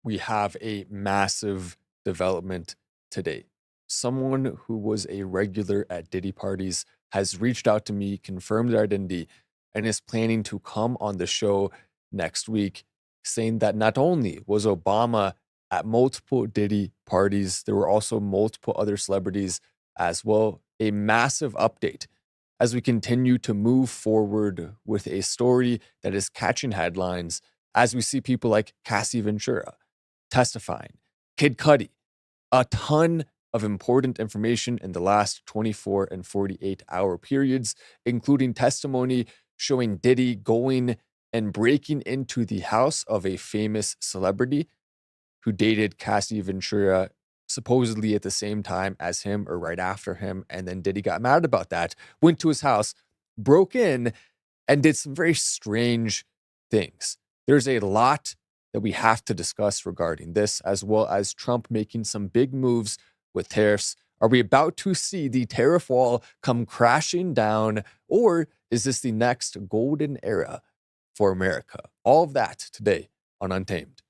we have a massive development today. Someone who was a regular at Diddy parties has reached out to me, confirmed their identity, and is planning to come on the show next week, saying that not only was Obama at multiple Diddy parties, there were also multiple other celebrities as well. A massive update as we continue to move forward with a story that is catching headlines, as we see people like Cassie Ventura testifying, Kid Cudi, a ton of important information in the last 24 and 48-hour periods, including testimony showing Diddy going and breaking into the house of a famous celebrity who dated Cassie Ventura supposedly at the same time as him or right after him. And then Diddy got mad about that, went to his house, broke in, and did some very strange things. There's a lot that we have to discuss regarding this, as well as Trump making some big moves with tariffs. Are we about to see the tariff wall come crashing down, or is this the next golden era for America? All of that today on Untamed.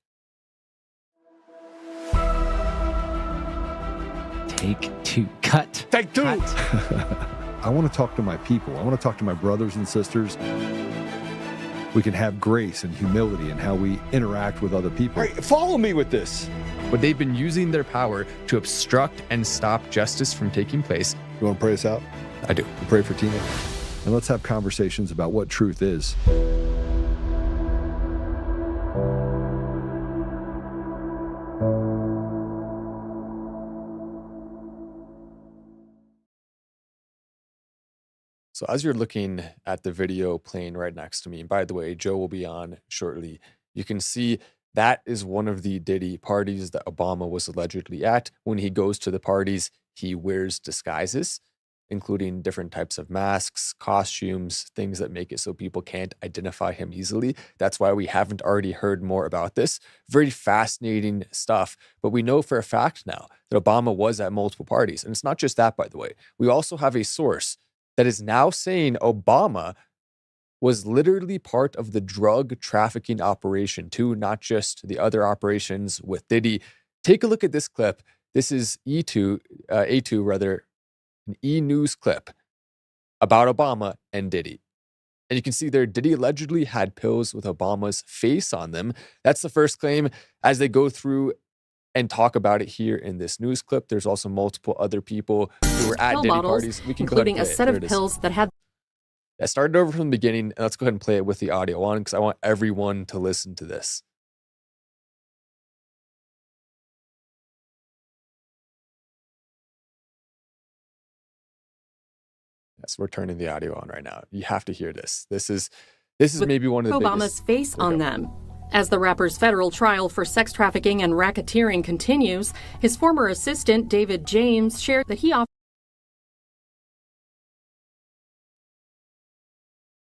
Take two. Cut. Take two. I want to talk to my people. I want to talk to my brothers and sisters. We can have grace and humility in how we interact with other people. Right, follow me with this. But they've been using their power to obstruct and stop justice from taking place. You want to pray us out? I do. We'll pray for Tina. And let's have conversations about what truth is. So as you're looking at the video playing right next to me, and by the way, Joe will be on shortly, you can see that is one of the Diddy parties that Obama was allegedly at. When he goes to the parties, he wears disguises, including different types of masks, costumes, things that make it so people can't identify him easily. That's why we haven't already heard more about this. Very fascinating stuff. But we know for a fact now that Obama was at multiple parties. And it's not just that, by the way. We also have a source that is now saying Obama was literally part of the drug trafficking operation too, not just the other operations with Diddy. Take a look at this clip. This is A2, an E-News clip about Obama and Diddy. And you can see there, Diddy allegedly had pills with Obama's face on them. That's the first claim. As they go through and talk about it here in this news clip, there's also multiple other people who were at Diddy parties. We can including a set of pills that had... I started over from the beginning, and let's go ahead and play it with the audio on because I want everyone to listen to this. Yes, we're turning the audio on right now. You have to hear this. This is maybe one of the Obama's face on them. As the rapper's federal trial for sex trafficking and racketeering continues, his former assistant, David James, shared that he offered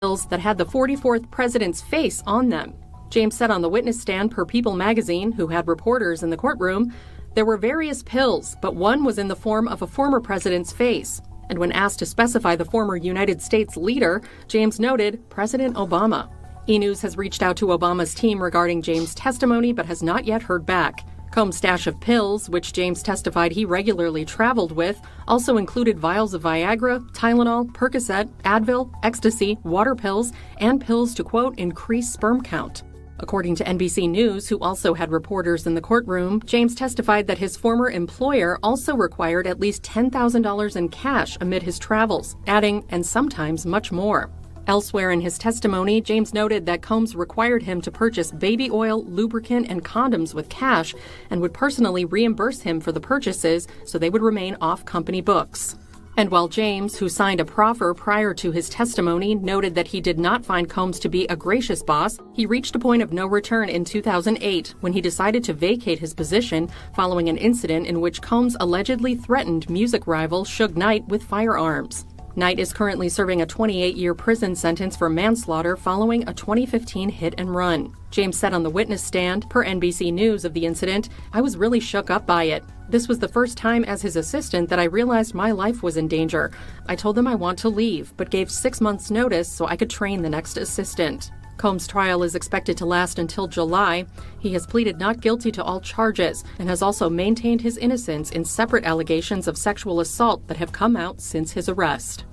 pills that had the 44th president's face on them. James said on the witness stand per People magazine, who had reporters in the courtroom, there were various pills, but one was in the form of a former president's face. And when asked to specify the former United States leader, James noted President Obama. E! News has reached out to Obama's team regarding James' testimony, but has not yet heard back. Combs' stash of pills, which James testified he regularly traveled with, also included vials of Viagra, Tylenol, Percocet, Advil, ecstasy, water pills, and pills to, quote, increase sperm count. According to NBC News, who also had reporters in the courtroom, James testified that his former employer also required at least $10,000 in cash amid his travels, adding, and sometimes much more. Elsewhere in his testimony, James noted that Combs required him to purchase baby oil, lubricant, and condoms with cash and would personally reimburse him for the purchases so they would remain off company books. And while James, who signed a proffer prior to his testimony, noted that he did not find Combs to be a gracious boss, he reached a point of no return in 2008 when he decided to vacate his position following an incident in which Combs allegedly threatened music rival Suge Knight with firearms. Knight is currently serving a 28-year prison sentence for manslaughter following a 2015 hit and run. James said on the witness stand, per NBC News, of the incident, "I was really shook up by it. This was the first time as his assistant that I realized my life was in danger. I told them I want to leave, but gave 6 months' notice so I could train the next assistant." Combs' trial is expected to last until July. He has pleaded not guilty to all charges and has also maintained his innocence in separate allegations of sexual assault that have come out since his arrest.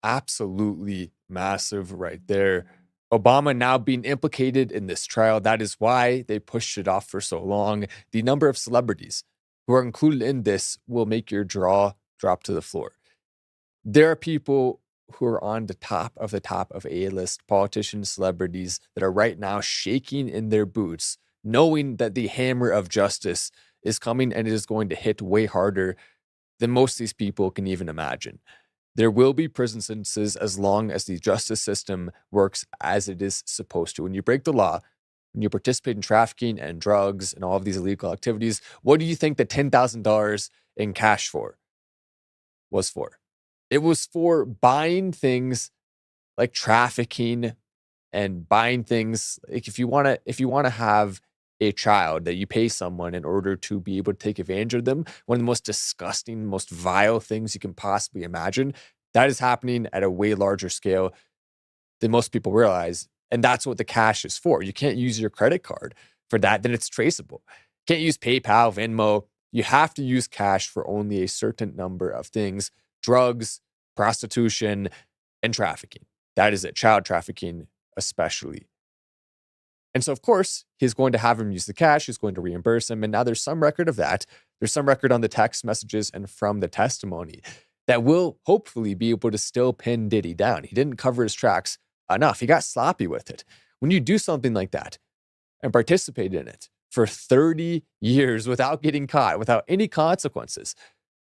Absolutely massive right there. Obama now being implicated in this trial. That is why they pushed it off for so long. The number of celebrities who are included in this will make your jaw drop to the floor. There are people who are on the top of A-list politicians, celebrities that are right now shaking in their boots, knowing that the hammer of justice is coming and it is going to hit way harder than most of these people can even imagine. There will be prison sentences as long as the justice system works as it is supposed to. When you break the law, when you participate in trafficking and drugs and all of these illegal activities, what do you think the $10,000 in cash was for? It was for buying things like trafficking and buying things like if you want to have a child that you pay someone in order to be able to take advantage of them, one of the most disgusting, most vile things you can possibly imagine, that is happening at a way larger scale than most people realize. And that's what the cash is for. You can't use your credit card for that, then it's traceable. You can't use PayPal, Venmo. You have to use cash for only a certain number of things: drugs, prostitution, and trafficking. That is it, child trafficking especially. And so, of course, he's going to have him use the cash. He's going to reimburse him. And now there's some record of that. There's some record on the text messages and from the testimony that will hopefully be able to still pin Diddy down. He didn't cover his tracks enough. He got sloppy with it. When you do something like that and participate in it for 30 years without getting caught, without any consequences,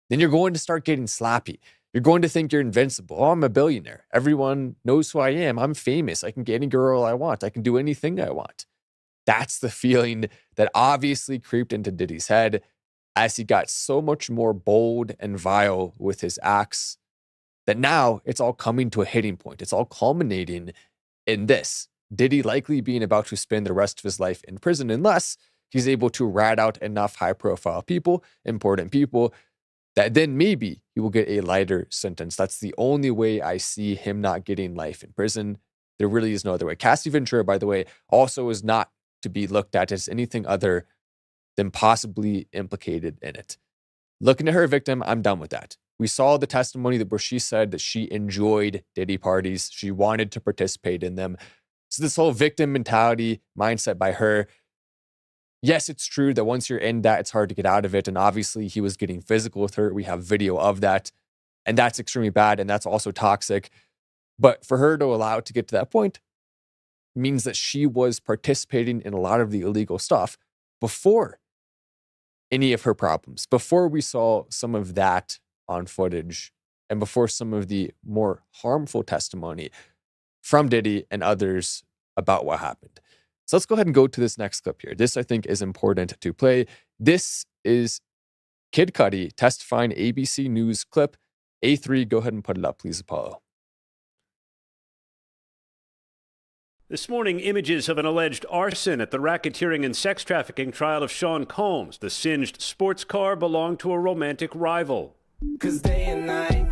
then you're going to start getting sloppy. You're going to think you're invincible. Oh, I'm a billionaire. Everyone knows who I am. I'm famous. I can get any girl I want. I can do anything I want. That's the feeling that obviously creeped into Diddy's head as he got so much more bold and vile with his acts that now it's all coming to a hitting point. It's all culminating in this. Diddy likely being about to spend the rest of his life in prison unless he's able to rat out enough high-profile people, important people, that then maybe he will get a lighter sentence. That's the only way I see him not getting life in prison. There really is no other way. Cassie Ventura, by the way, also is not to be looked at as anything other than possibly implicated in it. Looking at her victim, I'm done with that. We saw the testimony where she said that she enjoyed Diddy parties. She wanted to participate in them. So this whole victim mentality mindset by her, yes, it's true that once you're in that, it's hard to get out of it. And obviously, he was getting physical with her. We have video of that. And that's extremely bad. And that's also toxic. But for her to allow it to get to that point means that she was participating in a lot of the illegal stuff before any of her problems, before we saw some of that on footage, and before some of the more harmful testimony from Diddy and others about what happened. So let's go ahead and go to this next clip here. This, I think, is important to play. This is Kid Cudi testifying, ABC News clip. A3, go ahead and put it up, please, Apollo. This morning, images of an alleged arson at the racketeering and sex trafficking trial of Sean Combs. The singed sports car belonged to a romantic rival. 'Cause day and night,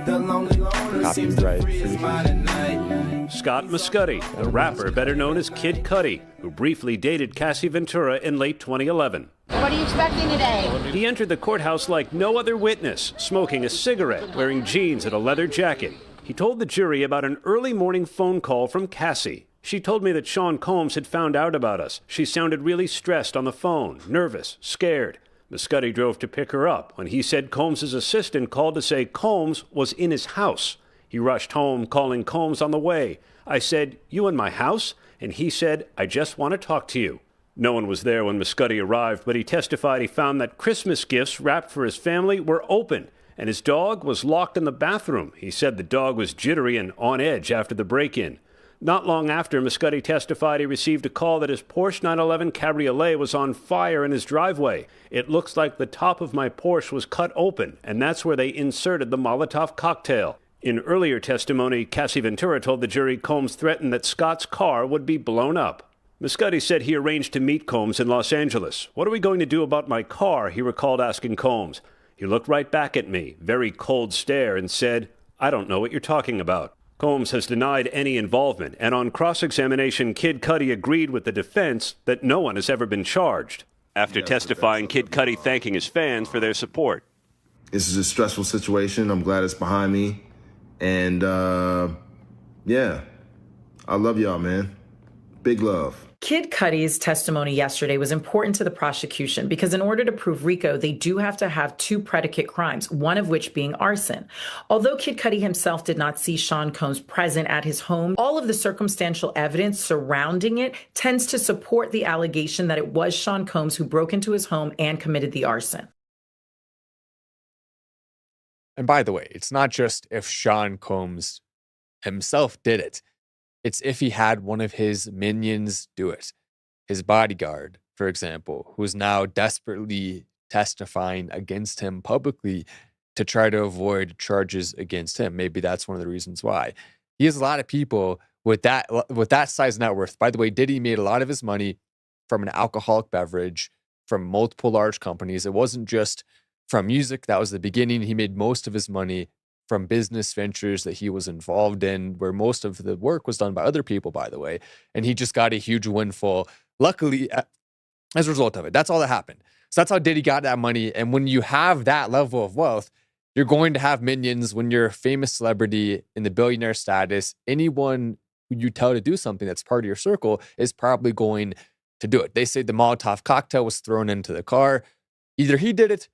the lonely loner seems to free his mind at night. Scott Muscudi, the rapper better known as Kid Cudi, who briefly dated Cassie Ventura in late 2011. What are you expecting today? He entered the courthouse like no other witness, smoking a cigarette, wearing jeans and a leather jacket. He told the jury about an early morning phone call from Cassie. She told me that Sean Combs had found out about us. She sounded really stressed on the phone, nervous, scared. Muscudi drove to pick her up when he said Combs' assistant called to say Combs was in his house. He rushed home, calling Combs on the way. I said, "You in my house?" And he said, "I just want to talk to you." No one was there when Muscudi arrived, but he testified he found that Christmas gifts wrapped for his family were open, and his dog was locked in the bathroom. He said the dog was jittery and on edge after the break-in. Not long after, Muscudi testified he received a call that his Porsche 911 Cabriolet was on fire in his driveway. "It looks like the top of my Porsche was cut open, and that's where they inserted the Molotov cocktail." In earlier testimony, Cassie Ventura told the jury Combs threatened that Scott's car would be blown up. Cudi said he arranged to meet Combs in Los Angeles. "What are we going to do about my car?" he recalled asking Combs. He looked right back at me, very cold stare, and said, "I don't know what you're talking about." Combs has denied any involvement, and on cross-examination, Kid Cudi agreed with the defense that no one has ever been charged. After testifying, Kid Cudi thanking his fans for their support. This is a stressful situation. I'm glad it's behind me. And, yeah, I love y'all, man. Big love. Kid Cudi's testimony yesterday was important to the prosecution because in order to prove RICO, they do have to have two predicate crimes, one of which being arson. Although Kid Cudi himself did not see Sean Combs present at his home, all of the circumstantial evidence surrounding it tends to support the allegation that it was Sean Combs who broke into his home and committed the arson. And by the way, it's not just if Sean Combs himself did it. It's if he had one of his minions do it. His bodyguard, for example, who's now desperately testifying against him publicly to try to avoid charges against him. Maybe that's one of the reasons why. He has a lot of people with that size net worth. By the way, Diddy made a lot of his money from an alcoholic beverage, from multiple large companies. It wasn't just from music. That was the beginning. He made most of his money from business ventures that he was involved in, where most of the work was done by other people, by the way. And he just got a huge windfall, luckily, as a result of it. That's all that happened. So that's how Diddy got that money. And when you have that level of wealth, you're going to have minions. When you're a famous celebrity in the billionaire status, anyone who you tell to do something that's part of your circle is probably going to do it. They say the Molotov cocktail was thrown into the car. Either he did it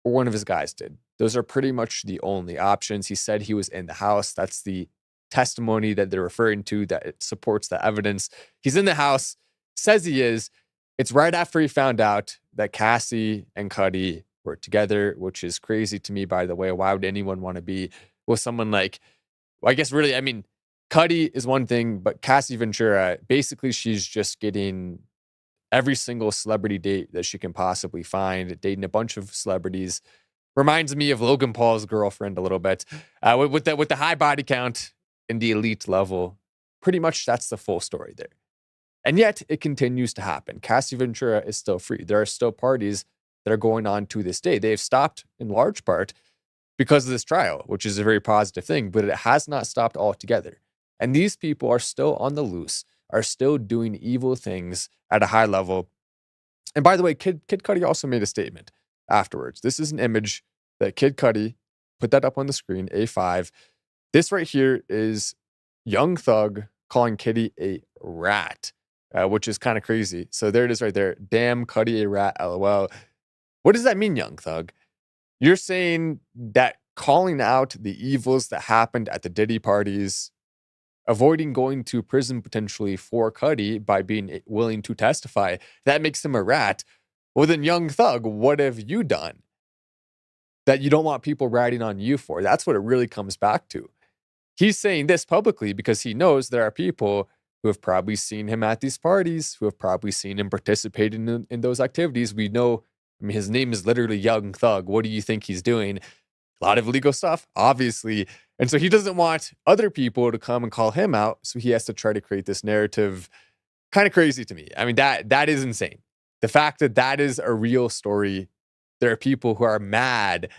or one of his guys did. Those are pretty much the only options. He said he was in the house. That's the testimony that they're referring to, that it supports the evidence. He's in the house, says he is. It's right after he found out that Cassie and Cudi were together, which is crazy to me, by the way. Why would anyone want to be with someone like, well, I guess really, I mean, Cudi is one thing, but Cassie Ventura, basically she's just getting every single celebrity date that she can possibly find, dating a bunch of celebrities. Reminds me of Logan Paul's girlfriend a little bit. With the high body count in the elite level, pretty much that's the full story there. And yet it continues to happen. Cassie Ventura is still free. There are still parties that are going on to this day. They've stopped in large part because of this trial, which is a very positive thing, but it has not stopped altogether. And these people are still on the loose, are still doing evil things at a high level. And by the way, Kid Cudi also made a statement afterwards. This is an image that Kid Cudi put that up on the screen, A5. This right here is Young Thug calling Cudi a rat, which is kind of crazy. So there it is right there. Damn, Cudi a rat, LOL. What does that mean, Young Thug? You're saying that calling out the evils that happened at the Diddy parties, avoiding going to prison potentially for Cudi by being willing to testify, that makes him a rat. Well, then, Young Thug, what have you done that you don't want people ratting on you for? That's what it really comes back to. He's saying this publicly because he knows there are people who have probably seen him at these parties, who have probably seen him participating in those activities. We know, I mean, his name is literally Young Thug. What do you think he's doing? A lot of illegal stuff, obviously. And so he doesn't want other people to come and call him out. So he has to try to create this narrative. Kind of crazy to me. I mean, that is insane. The fact that that is a real story, there are people who are mad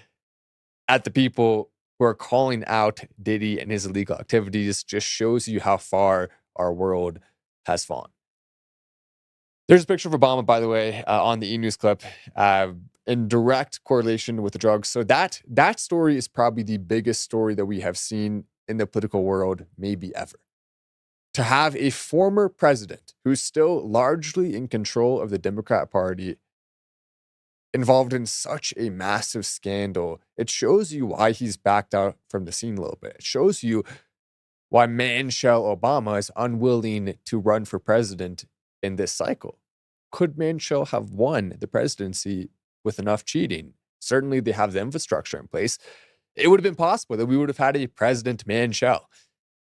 at the people who are calling out Diddy and his illegal activities, just shows you how far our world has fallen. There's a picture of Obama, by the way, on the E-News clip, in direct correlation with the drugs. So that story is probably the biggest story that we have seen in the political world, maybe ever. To have a former president who's still largely in control of the Democrat Party involved in such a massive scandal, it shows you why he's backed out from the scene a little bit. It shows you why Manshell Obama is unwilling to run for president in this cycle. Could Manshell have won the presidency with enough cheating? Certainly they have the infrastructure in place. It would have been possible that we would have had a President Manshell.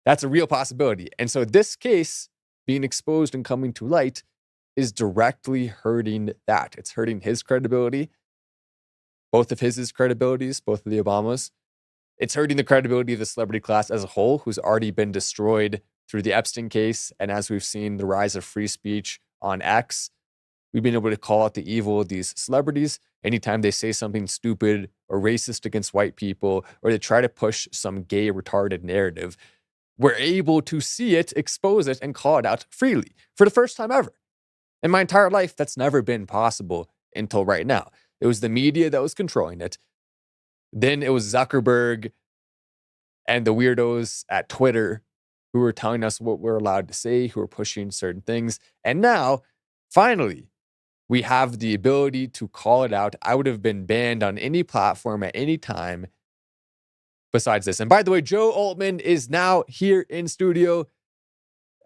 That's a real possibility. And so this case being exposed and coming to light is directly hurting that. It's hurting his credibility, both of his credibilities, both of the Obamas. It's hurting the credibility of the celebrity class as a whole, who's already been destroyed through the Epstein case, and as we've seen the rise of free speech on X, we've been able to call out the evil of these celebrities anytime they say something stupid or racist against white people, or they try to push some gay retarded narrative. We're able to see it, expose it, and call it out freely for the first time ever. In my entire life, that's never been possible until right now. It was the media that was controlling it. Then it was Zuckerberg and the weirdos at Twitter who were telling us what we're allowed to say, who were pushing certain things. And now, finally, we have the ability to call it out. I would have been banned on any platform at any time besides this. And by the way, Joe Oltmann is now here in studio,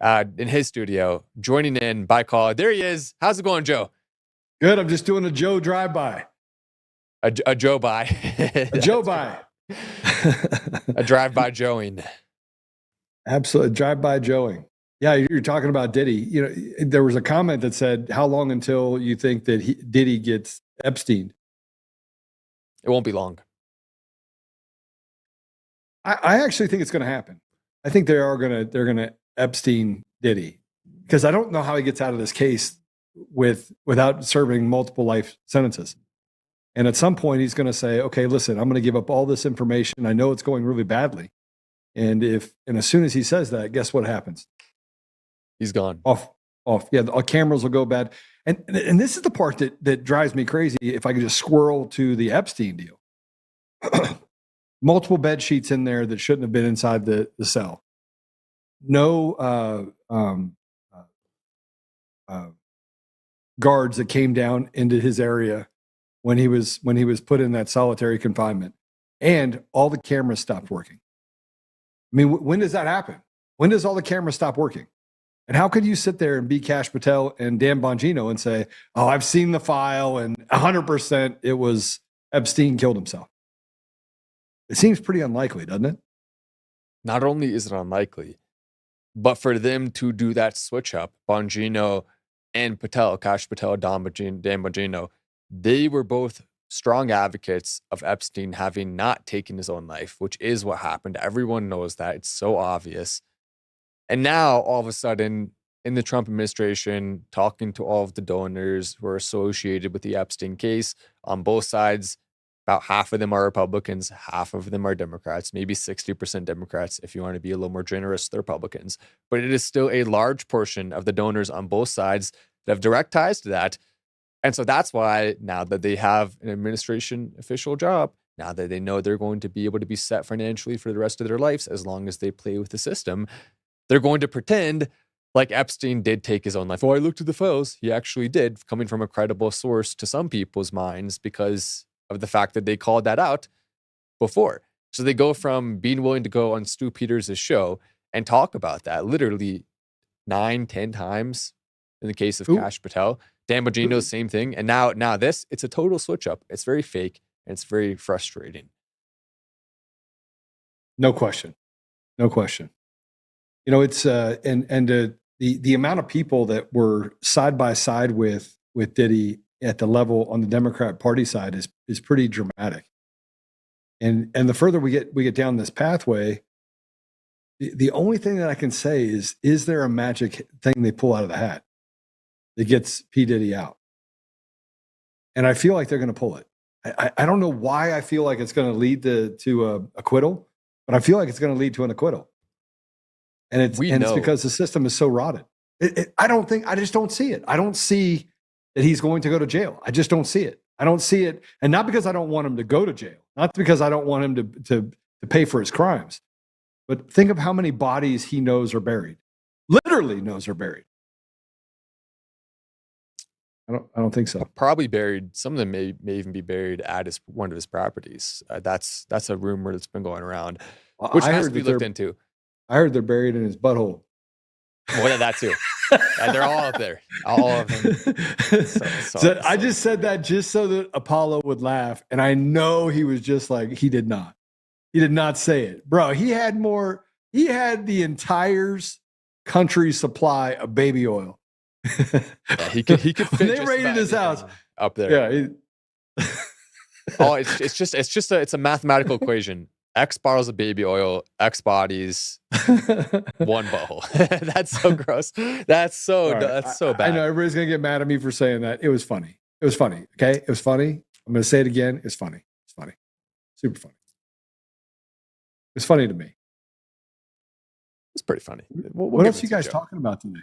in his studio, joining in by call. There he is. How's it going, Joe? Good. I'm just doing a Joe drive-by. A Joe by. A Joe by. A drive-by Joeing. Absolutely. Drive-by Joeing. Yeah, you're talking about Diddy. You know, there was a comment that said, how long until you think that Diddy gets Epstein? It won't be long. I actually think it's going to happen. I think they're going to Epstein Diddy, because I don't know how he gets out of this case without serving multiple life sentences. And at some point, he's going to say, okay, listen, I'm going to give up all this information. I know it's going really badly. And as soon as he says that, guess what happens? He's gone. Off. Yeah, the cameras will go bad. And this is the part that drives me crazy. If I could just squirrel to the Epstein deal. Multiple bed sheets in there that shouldn't have been inside the cell. No guards that came down into his area when he was put in that solitary confinement, and all the cameras stopped working. I mean, when does that happen? When does all the cameras stop working? And how could you sit there and be Kash Patel and Dan Bongino and say, oh, I've seen the file and 100% it was Epstein killed himself? It seems pretty unlikely, doesn't it? Not only is it unlikely, but for them to do that switch up, Bongino and Patel, Kash Patel, Dan Bongino, they were both strong advocates of Epstein having not taken his own life, which is what happened. Everyone knows that. It's so obvious. And now, all of a sudden, in the Trump administration, talking to all of the donors who are associated with the Epstein case on both sides, about half of them are Republicans, half of them are Democrats, maybe 60% Democrats, if you want to be a little more generous, they're Republicans. But it is still a large portion of the donors on both sides that have direct ties to that. And so that's why now that they have an administration official job, now that they know they're going to be able to be set financially for the rest of their lives, as long as they play with the system, they're going to pretend like Epstein did take his own life. Oh, I looked at the files. He actually did, coming from a credible source to some people's minds because of the fact that they called that out before. So they go from being willing to go on Stu Peters' show and talk about that literally 9-10 times in the case of Kash Patel. Dan Bongino, same thing. And now this, it's a total switch up. It's very fake and it's very frustrating. No question. No question. You know, it's the amount of people that were side by side with Diddy at the level on the Democrat Party side is pretty dramatic. And the further we get down this pathway, the only thing that I can say is there a magic thing they pull out of the hat that gets P. Diddy out? And I feel like they're going to pull it. I don't know why I feel like it's going to lead to acquittal, but I feel like it's going to lead to an acquittal. And it's because the system is so rotted. I just don't see it. I don't see that he's going to go to jail. I just don't see it. I don't see it. And not because I don't want him to go to jail, not because I don't want him to pay for his crimes, but think of how many bodies he knows are buried, literally knows are buried. I don't think so. Probably buried. Some of them may even be buried at one of his properties. That's a rumor that's been going around, which has to be looked into. I heard they're buried in his butthole. Well, that too. They're all up there. All of them. So I just said that just so that Apollo would laugh, and I know he was just like, he did not say it, bro. He had the entire country's supply of baby oil. Yeah, he could fit. They raided his house up there. Yeah. It's a mathematical equation. X bottles of baby oil, X bodies, one butthole. That's so gross. That's so bad. I know everybody's gonna get mad at me for saying that. It was funny. It was funny. Okay, it was funny. I'm gonna say it again. It's funny. It's funny. Super funny. It's funny to me. It's pretty funny. What else are you guys talking about today?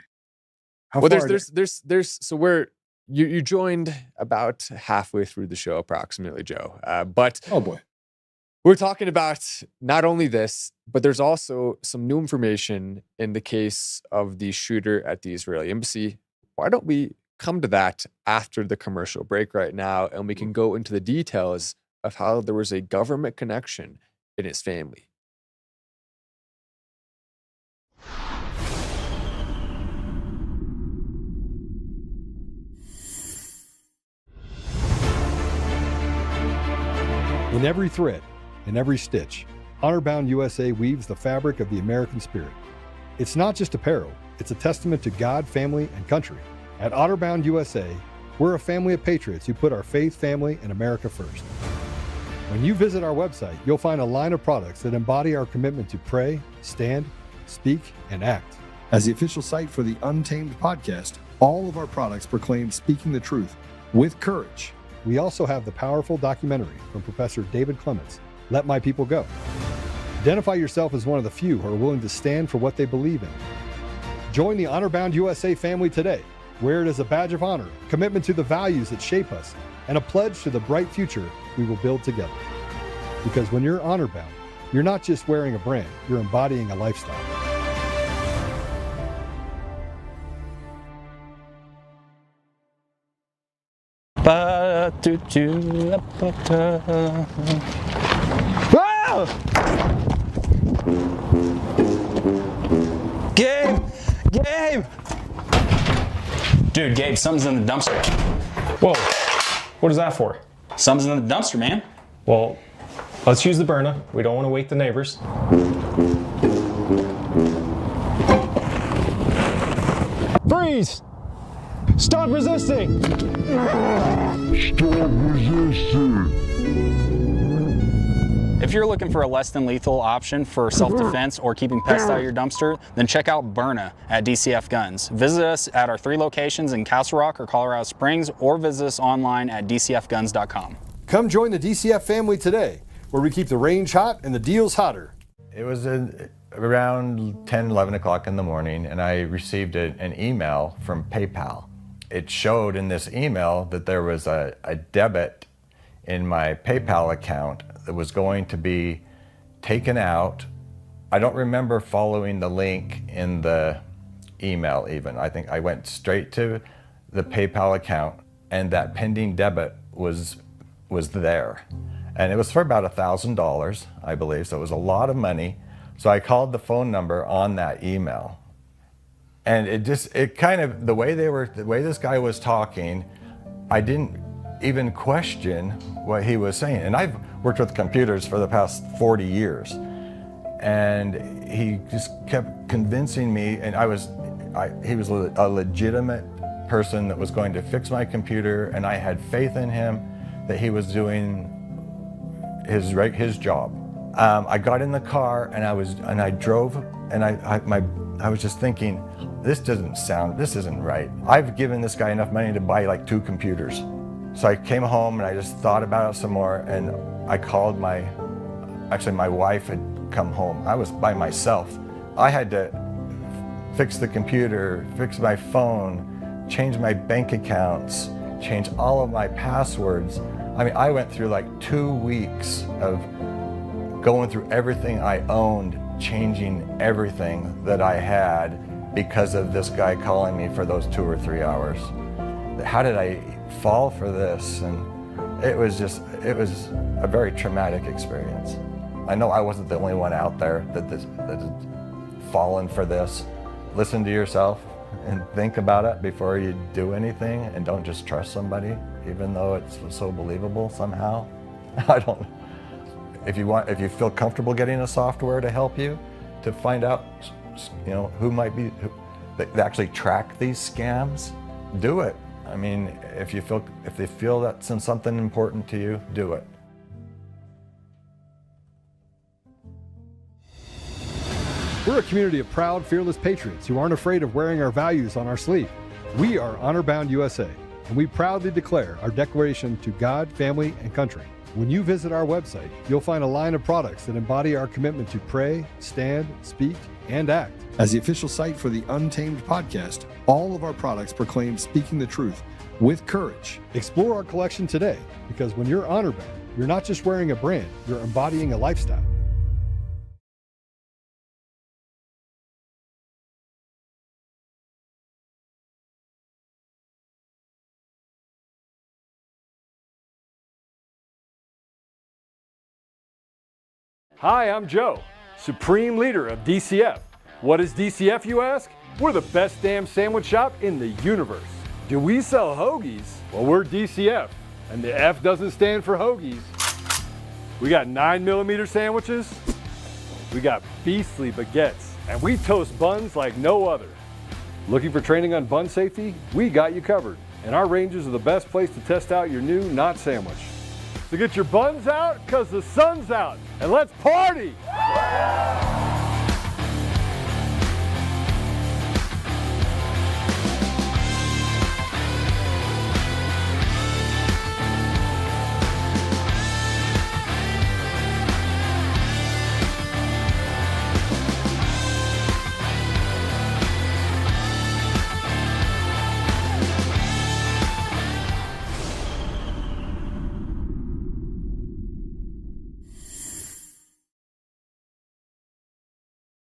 Well, there's so you joined about halfway through the show, approximately, Joe. But oh boy. We're talking about not only this, but there's also some new information in the case of the shooter at the Israeli embassy. Why don't we come to that after the commercial break right now, and we can go into the details of how there was a government connection in his family. In every thread, in every stitch, Honor-Bound USA weaves the fabric of the American spirit. It's not just apparel, it's a testament to God, family, and country. At Honor-Bound USA, we're a family of patriots who put our faith, family, and America first. When you visit our website, you'll find a line of products that embody our commitment to pray, stand, speak, and act. As the official site for the Untamed podcast, all of our products proclaim speaking the truth with courage. We also have the powerful documentary from Professor David Clements, Let My People Go. Identify yourself as one of the few who are willing to stand for what they believe in. Join the Honor-Bound USA family today. Wear it as a badge of honor, commitment to the values that shape us, and a pledge to the bright future we will build together. Because when you're honor-bound, you're not just wearing a brand, you're embodying a lifestyle. Gabe! Dude, Gabe, something's in the dumpster. Whoa, what is that for? Something's in the dumpster, man. Well, let's use the burner. We don't want to wake the neighbors. Freeze! Stop resisting! Stop resisting! If you're looking for a less than lethal option for self-defense or keeping pests out of your dumpster, then check out Byrna at DCF Guns. Visit us at our 3 locations in Castle Rock or Colorado Springs, or visit us online at dcfguns.com. Come join the DCF family today, where we keep the range hot and the deals hotter. It was around 10, 11 o'clock in the morning, and I received an email from PayPal. It showed in this email that there was a debit in my PayPal account that was going to be taken out. I don't remember following the link in the email even. I think I went straight to the PayPal account, and that pending debit was there. And it was for about $1,000, I believe, so it was a lot of money. So I called the phone number on that email. And it kind of, the way this guy was talking, I didn't even question what he was saying. And I've worked with computers for the past 40 years. And he just kept convincing me, and he was a legitimate person that was going to fix my computer, and I had faith in him that he was doing his job. I got in the car and I drove, and I was just thinking, this isn't right. I've given this guy enough money to buy like 2 computers. So I came home and I just thought about it some more, and I called my wife had come home. I was by myself. I had to fix the computer, fix my phone, change my bank accounts, change all of my passwords. I mean, I went through like 2 weeks of going through everything I owned, changing everything that I had because of this guy calling me for those 2 or 3 hours. How did I fall for this? And it was a very traumatic experience. I know I wasn't the only one out there that had fallen for this. Listen to yourself and think about it before you do anything, and don't just trust somebody, even though it's so believable somehow. I don't know. If you feel comfortable getting a software to help you to find out, who might be, that actually track these scams, do it. I mean, if they feel that's something important to you, do it. We're a community of proud, fearless patriots who aren't afraid of wearing our values on our sleeve. We are Honor Bound USA, and we proudly declare our declaration to God, family, and country. When you visit our website, you'll find a line of products that embody our commitment to pray, stand, speak, and act. As the official site for the Untamed podcast, all of our products proclaim speaking the truth with courage. Explore our collection today, because when you're honor bound, you're not just wearing a brand, you're embodying a lifestyle. Hi, I'm Joe, Supreme Leader of DCF. What is DCF, you ask? We're the best damn sandwich shop in the universe. Do we sell hoagies? Well, we're DCF, and the F doesn't stand for hoagies. We got 9mm sandwiches, we got beastly baguettes, and we toast buns like no other. Looking for training on bun safety? We got you covered, and our ranges are the best place to test out your new Not sandwich. So get your buns out, cause the sun's out, and let's party!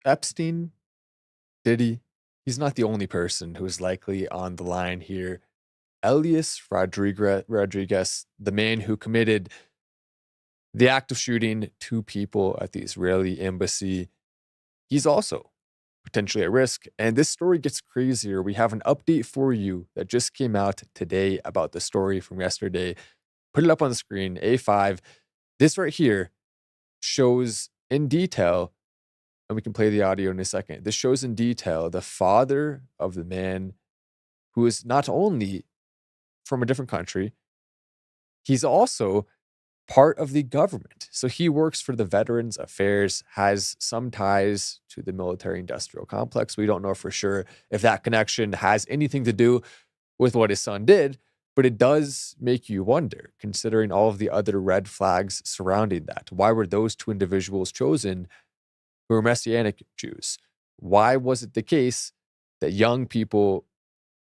Epstein, Diddy, he's not the only person who is likely on the line here. Elias Rodriguez, the man who committed the act of shooting 2 people at the Israeli embassy, he's also potentially at risk. And this story gets crazier. We have an update for you that just came out today about the story from yesterday. Put it up on the screen, A5. This right here shows in detail, and we can play the audio in a second. This shows in detail the father of the man who is not only from a different country, he's also part of the government. So he works for the Veterans Affairs, has some ties to the military-industrial complex. We don't know for sure if that connection has anything to do with what his son did, but it does make you wonder, considering all of the other red flags surrounding that. Why were those 2 individuals chosen who are Messianic Jews? Why was it the case that young people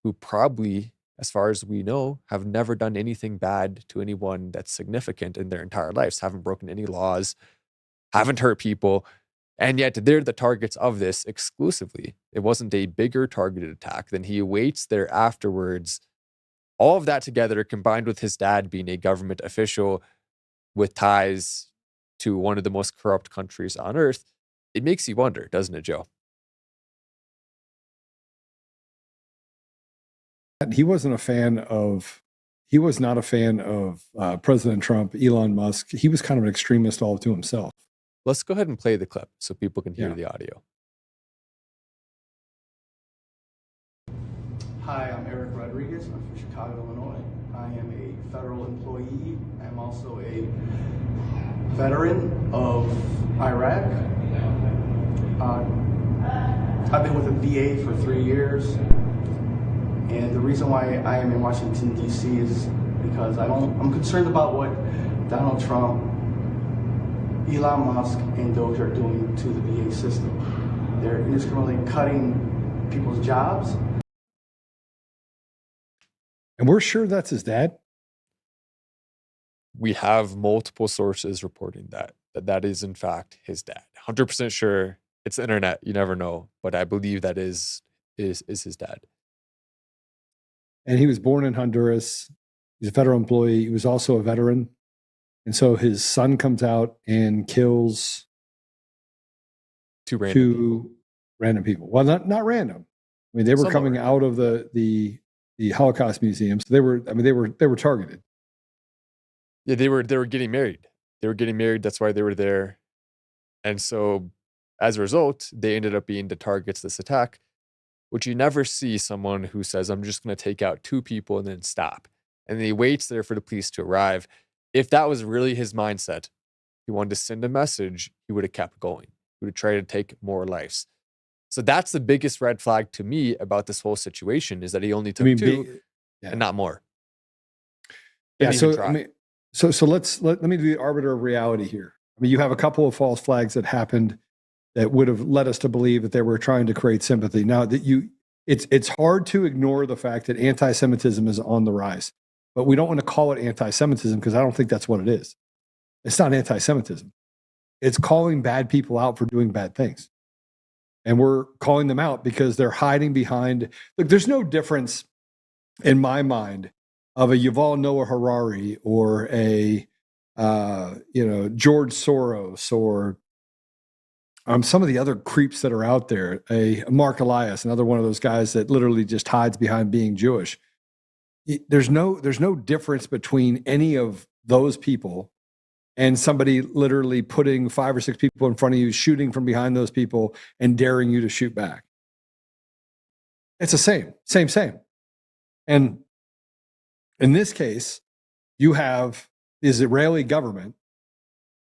who probably, as far as we know, have never done anything bad to anyone that's significant in their entire lives, haven't broken any laws, haven't hurt people, and yet they're the targets of this exclusively? It wasn't a bigger targeted attack. Then he awaits there afterwards. All of that together, combined with his dad being a government official with ties to one of the most corrupt countries on earth, it makes you wonder, doesn't it, Joe? He was not a fan of President Trump, Elon Musk. He was kind of an extremist all to himself. Let's go ahead and play the clip so people can hear the audio. Hi, I'm Elias Rodriguez. I'm from Chicago, Illinois. I am a federal employee. I'm also a veteran of Iraq. I've been with the VA for 3 years. And the reason why I am in Washington, D.C. is because I'm concerned about what Donald Trump, Elon Musk, and Doge are doing to the VA system. They're indiscriminately cutting people's jobs. And we're sure that's his dad? We have multiple sources reporting that is in fact his dad. 100% sure. It's the internet, you never know, but I believe that is his dad. And he was born in Honduras. He's a federal employee. He was also a veteran. And so his son comes out and kills 2 random people. Well, not random. I mean, they were coming out of the Holocaust Museum. So they were targeted. Yeah, they were getting married. They were getting married. That's why they were there. And so as a result, they ended up being the targets of this attack, which you never see someone who says, I'm just going to take out 2 people and then stop. And then he waits there for the police to arrive. If that was really his mindset, he wanted to send a message, he would have kept going. He would have tried to take more lives. So that's the biggest red flag to me about this whole situation, is that he only took two and not more. Yeah. Didn't even So try. so let me be the arbiter of reality here. I mean, you have a couple of false flags that happened that would have led us to believe that they were trying to create sympathy. Now that it's hard to ignore the fact that anti-Semitism is on the rise, but we don't want to call it anti-Semitism because I don't think that's what it is. It's not anti-Semitism. It's calling bad people out for doing bad things. And we're calling them out because they're hiding behind. Look, there's no difference in my mind of a Yuval Noah Harari or a George Soros or some of the other creeps that are out there. A Mark Elias, another one of those guys that literally just hides behind being Jewish. There's no difference between any of those people and somebody literally putting 5 or 6 people in front of you, shooting from behind those people and daring you to shoot back. It's the same. And in this case, you have the Israeli government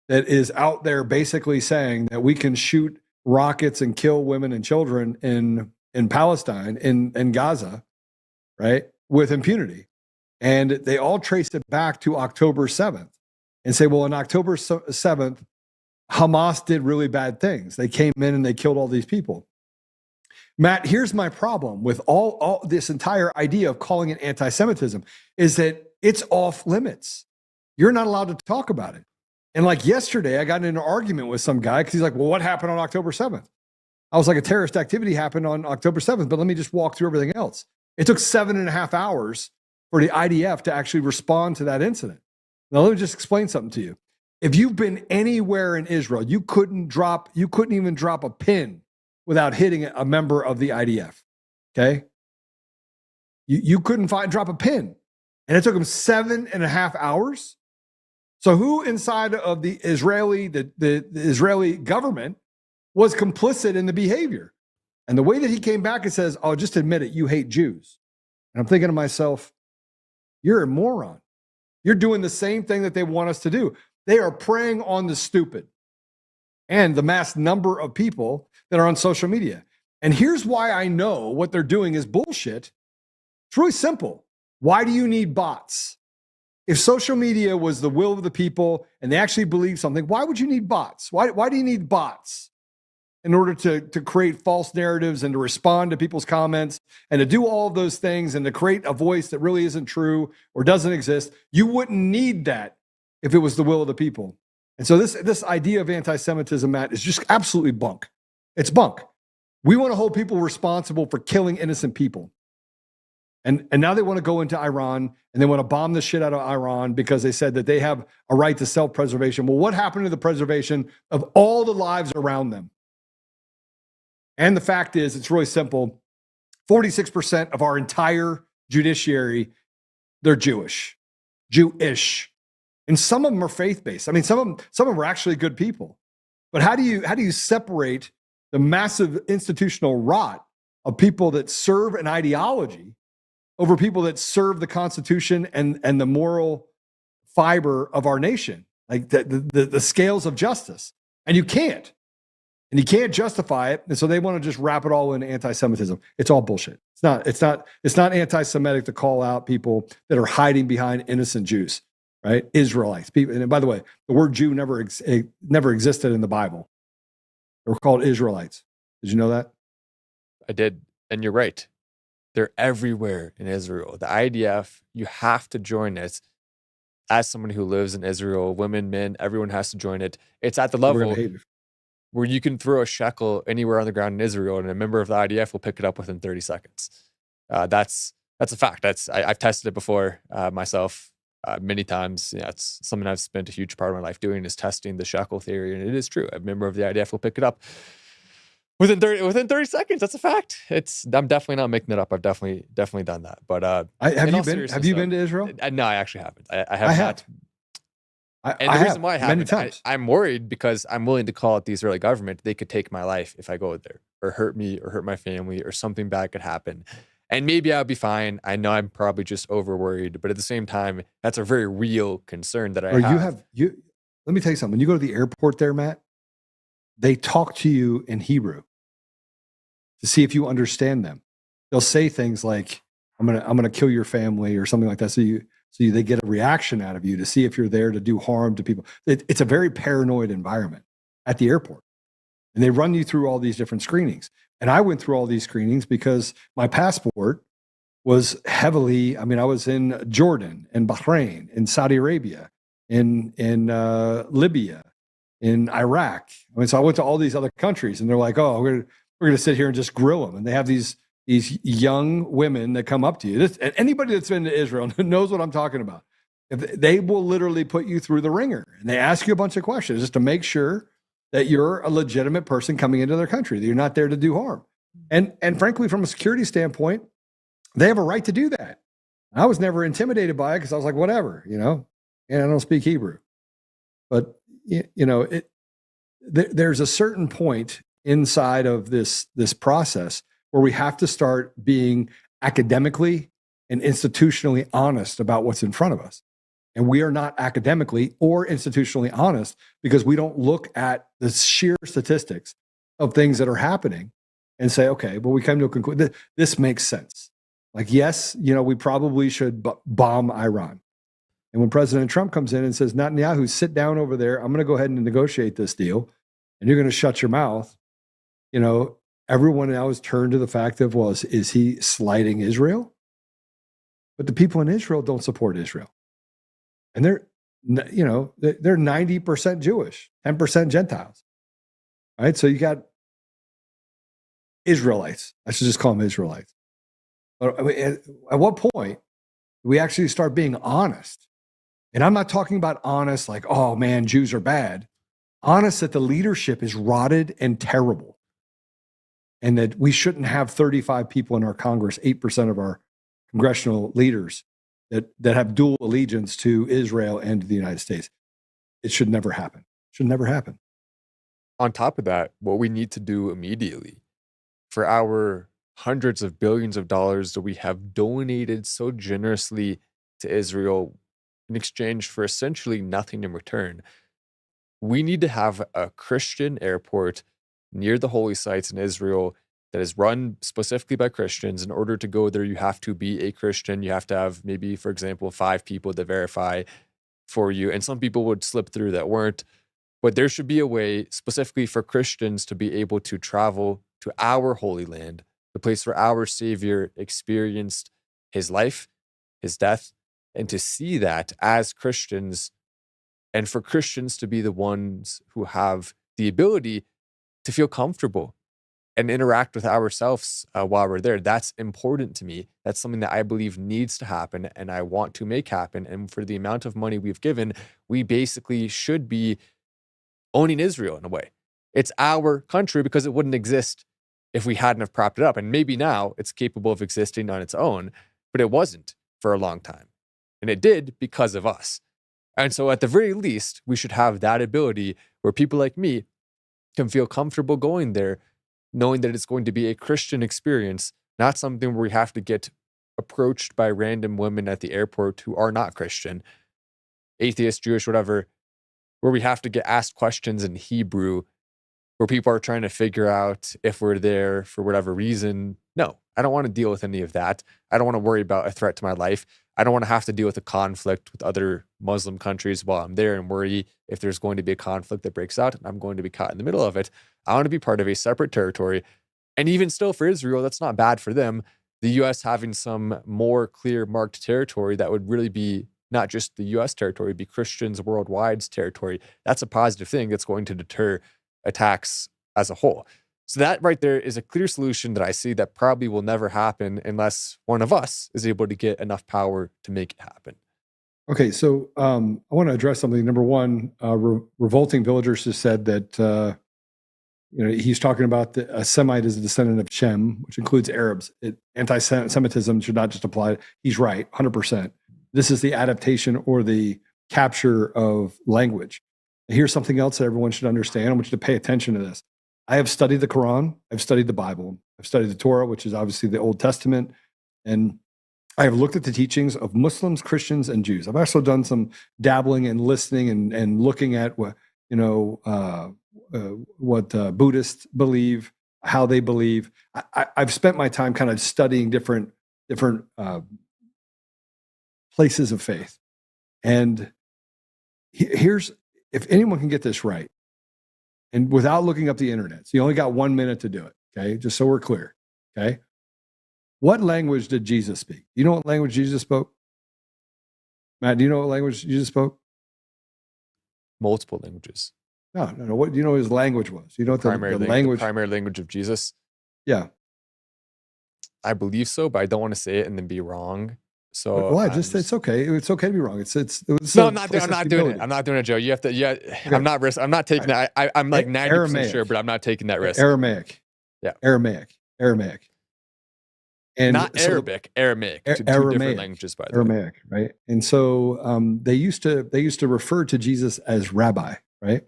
that is out there basically saying that we can shoot rockets and kill women and children in Palestine, in Gaza, right, with impunity. And they all trace it back to October 7th and say, well, on October 7th, Hamas did really bad things. They came in and they killed all these people. Matt, here's my problem with all this entire idea of calling it anti-Semitism is that it's off limits. You're not allowed to talk about it. And like yesterday, I got in an argument with some guy because he's like, well, what happened on October 7th? I was like, a terrorist activity happened on October 7th, but let me just walk through everything else. It took 7.5 hours for the IDF to actually respond to that incident. Now, let me just explain something to you. If you've been anywhere in Israel, you couldn't even drop a pin without hitting a member of the IDF. Okay. You couldn't drop a pin. And it took them 7.5 hours. So who inside of the Israeli government was complicit in the behavior? And the way that he came back and says, oh, just admit it, you hate Jews. And I'm thinking to myself, you're a moron. You're doing the same thing that they want us to do. They are preying on the stupid and the mass number of people that are on social media. And here's why I know what they're doing is bullshit. It's really simple. Why do you need bots? If social media was the will of the people and they actually believe something, why would you need bots? Why do you need bots? In order to create false narratives and to respond to people's comments and to do all of those things and to create a voice that really isn't true or doesn't exist, you wouldn't need that if it was the will of the people. And so this idea of anti-Semitism, Matt, is just absolutely bunk. It's bunk. We want to hold people responsible for killing innocent people. And now they want to go into Iran and they want to bomb the shit out of Iran because they said that they have a right to self-preservation. Well, what happened to the preservation of all the lives around them? And the fact is, it's really simple. 46% of our entire judiciary, they're Jewish. And some of them are faith-based. I mean, some of them are actually good people. But how do you separate the massive institutional rot of people that serve an ideology over people that serve the Constitution and the moral fiber of our nation, like the scales of justice? And you can't. And you can't justify it. And so they want to just wrap it all in anti-Semitism. It's all bullshit. It's not anti-Semitic to call out people that are hiding behind innocent Jews, right? Israelites. People, and by the way, the word Jew never existed in the Bible. They were called Israelites. Did you know that? I did. And you're right. They're everywhere in Israel. The IDF, you have to join it. As someone who lives in Israel, women, men, everyone has to join it. It's at the level where you can throw a shekel anywhere on the ground in Israel and a member of the IDF will pick it up within 30 seconds. That's a fact. I've tested it before myself many times. Yeah, it's something I've spent a huge part of my life doing, is testing the shekel theory. And it is true. A member of the IDF will pick it up within 30 seconds. That's a fact. I'm definitely not making it up. I've definitely done that. But have you been to Israel? No, I actually haven't. I have not. And the reason why I haven't, I'm worried because I'm willing to call out the Israeli government. They could take my life if I go there, or hurt me, or hurt my family, or something bad could happen. And maybe I'll be fine. I know I'm probably just over worried, but at the same time, that's a very real concern that I have. Let me tell you something. When you go to the airport there, Matt, they talk to you in Hebrew. to see if you understand them. They'll say things like, I'm gonna kill your family or something like that. So they get a reaction out of you to see if you're there to do harm to people. It's a very paranoid environment at the airport. And they run you through all these different screenings. And I went through all these screenings because my passport was heavily, I was in Jordan and Bahrain, in Saudi Arabia, in Libya, in Iraq. So I went to all these other countries and they're like, oh, we're going to sit here and just grill them. And they have these young women that come up to you. And anybody that's been to Israel knows what I'm talking about. They will literally put you through the ringer and they ask you a bunch of questions just to make sure that you're a legitimate person coming into their country, that you're not there to do harm. And frankly, from a security standpoint, they have a right to do that. I was never intimidated by it because I was like, whatever, and I don't speak Hebrew. But, there's a certain point inside of this process where we have to start being academically and institutionally honest about what's in front of us. And we are not academically or institutionally honest because we don't look at the sheer statistics of things that are happening and say, okay, well, we come to a conclusion. This makes sense. Like, yes, we probably should bomb Iran. And when President Trump comes in and says, Netanyahu, sit down over there. I'm going to go ahead and negotiate this deal. And you're going to shut your mouth. Everyone now has turned to the fact of, well, is he slighting Israel? But the people in Israel don't support Israel. And they're 90% Jewish, 10% Gentiles. Right? So you got Israelites. I should just call them Israelites. But at what point do we actually start being honest? And I'm not talking about honest like, oh man, Jews are bad. Honest that the leadership is rotted and terrible. And that we shouldn't have 35 people in our Congress, 8% of our congressional leaders that have dual allegiance to Israel and to the United States. It should never happen. Should never happen. On top of that, what we need to do immediately for our hundreds of billions of dollars that we have donated so generously to Israel in exchange for essentially nothing in return, we need to have a Christian airport near the holy sites in Israel that is run specifically by Christians. In order to go there, you have to be a Christian. You have to have maybe, for example, 5 people that verify for you. And some people would slip through that weren't. But there should be a way specifically for Christians to be able to travel to our Holy Land, the place where our Savior experienced his life, his death, and to see that as Christians, and for Christians to be the ones who have the ability to feel comfortable and interact with ourselves while we're there. That's important to me. That's something that I believe needs to happen and I want to make happen. And for the amount of money we've given, we basically should be owning Israel in a way. It's our country because it wouldn't exist if we hadn't have propped it up. And maybe now it's capable of existing on its own, but it wasn't for a long time. And it did because of us. And so at the very least, we should have that ability where people like me can feel comfortable going there, knowing that it's going to be a Christian experience, not something where we have to get approached by random women at the airport who are not Christian, atheist, Jewish, whatever, where we have to get asked questions in Hebrew, where people are trying to figure out if we're there for whatever reason. No, I don't want to deal with any of that. I don't want to worry about a threat to my life. I don't want to have to deal with a conflict with other Muslim countries while I'm there and worry if there's going to be a conflict that breaks out and I'm going to be caught in the middle of it. I want to be part of a separate territory. And even still for Israel, that's not bad for them. The U.S. having some more clear marked territory that would really be not just the U.S. territory, be Christians worldwide's territory. That's a positive thing that's going to deter attacks as a whole. So that right there is a clear solution that I see that probably will never happen unless one of us is able to get enough power to make it happen. Okay, so I want to address something. Number one, Revolting Villagers has said that he's talking about a Semite is a descendant of Shem, which includes Arabs. Anti-Semitism should not just apply. He's right, 100%. This is the adaptation or the capture of language. And here's something else that everyone should understand. I want you to pay attention to this. I have studied the Quran. I've studied the Bible. I've studied the Torah, which is obviously the Old Testament. And I have looked at the teachings of Muslims, Christians, and Jews. I've also done some dabbling and listening and looking at what Buddhists believe. how they believe. I've spent my time kind of studying different places of faith. And here's, if anyone can get this right, and without looking up the internet, so you only got 1 minute to do it, okay? Just so we're clear, okay? What language did Jesus speak? You know what language Jesus spoke? Matt, do you know what language Jesus spoke? Multiple languages. No. What do you know his language was? You know what the language? The primary language of Jesus? Yeah. I believe so, but I don't want to say it and then be wrong. So why? It's okay. It's okay to be wrong. No, I'm not doing it. I'm not doing it, Joe. You have to. Yeah, okay. I'm not taking that. I'm like 90% sure, but I'm not taking that risk. Aramaic. Yeah. Aramaic. And not Arabic. Aramaic. Two different languages, by the way. Aramaic, right? And so they used to refer to Jesus as Rabbi, right?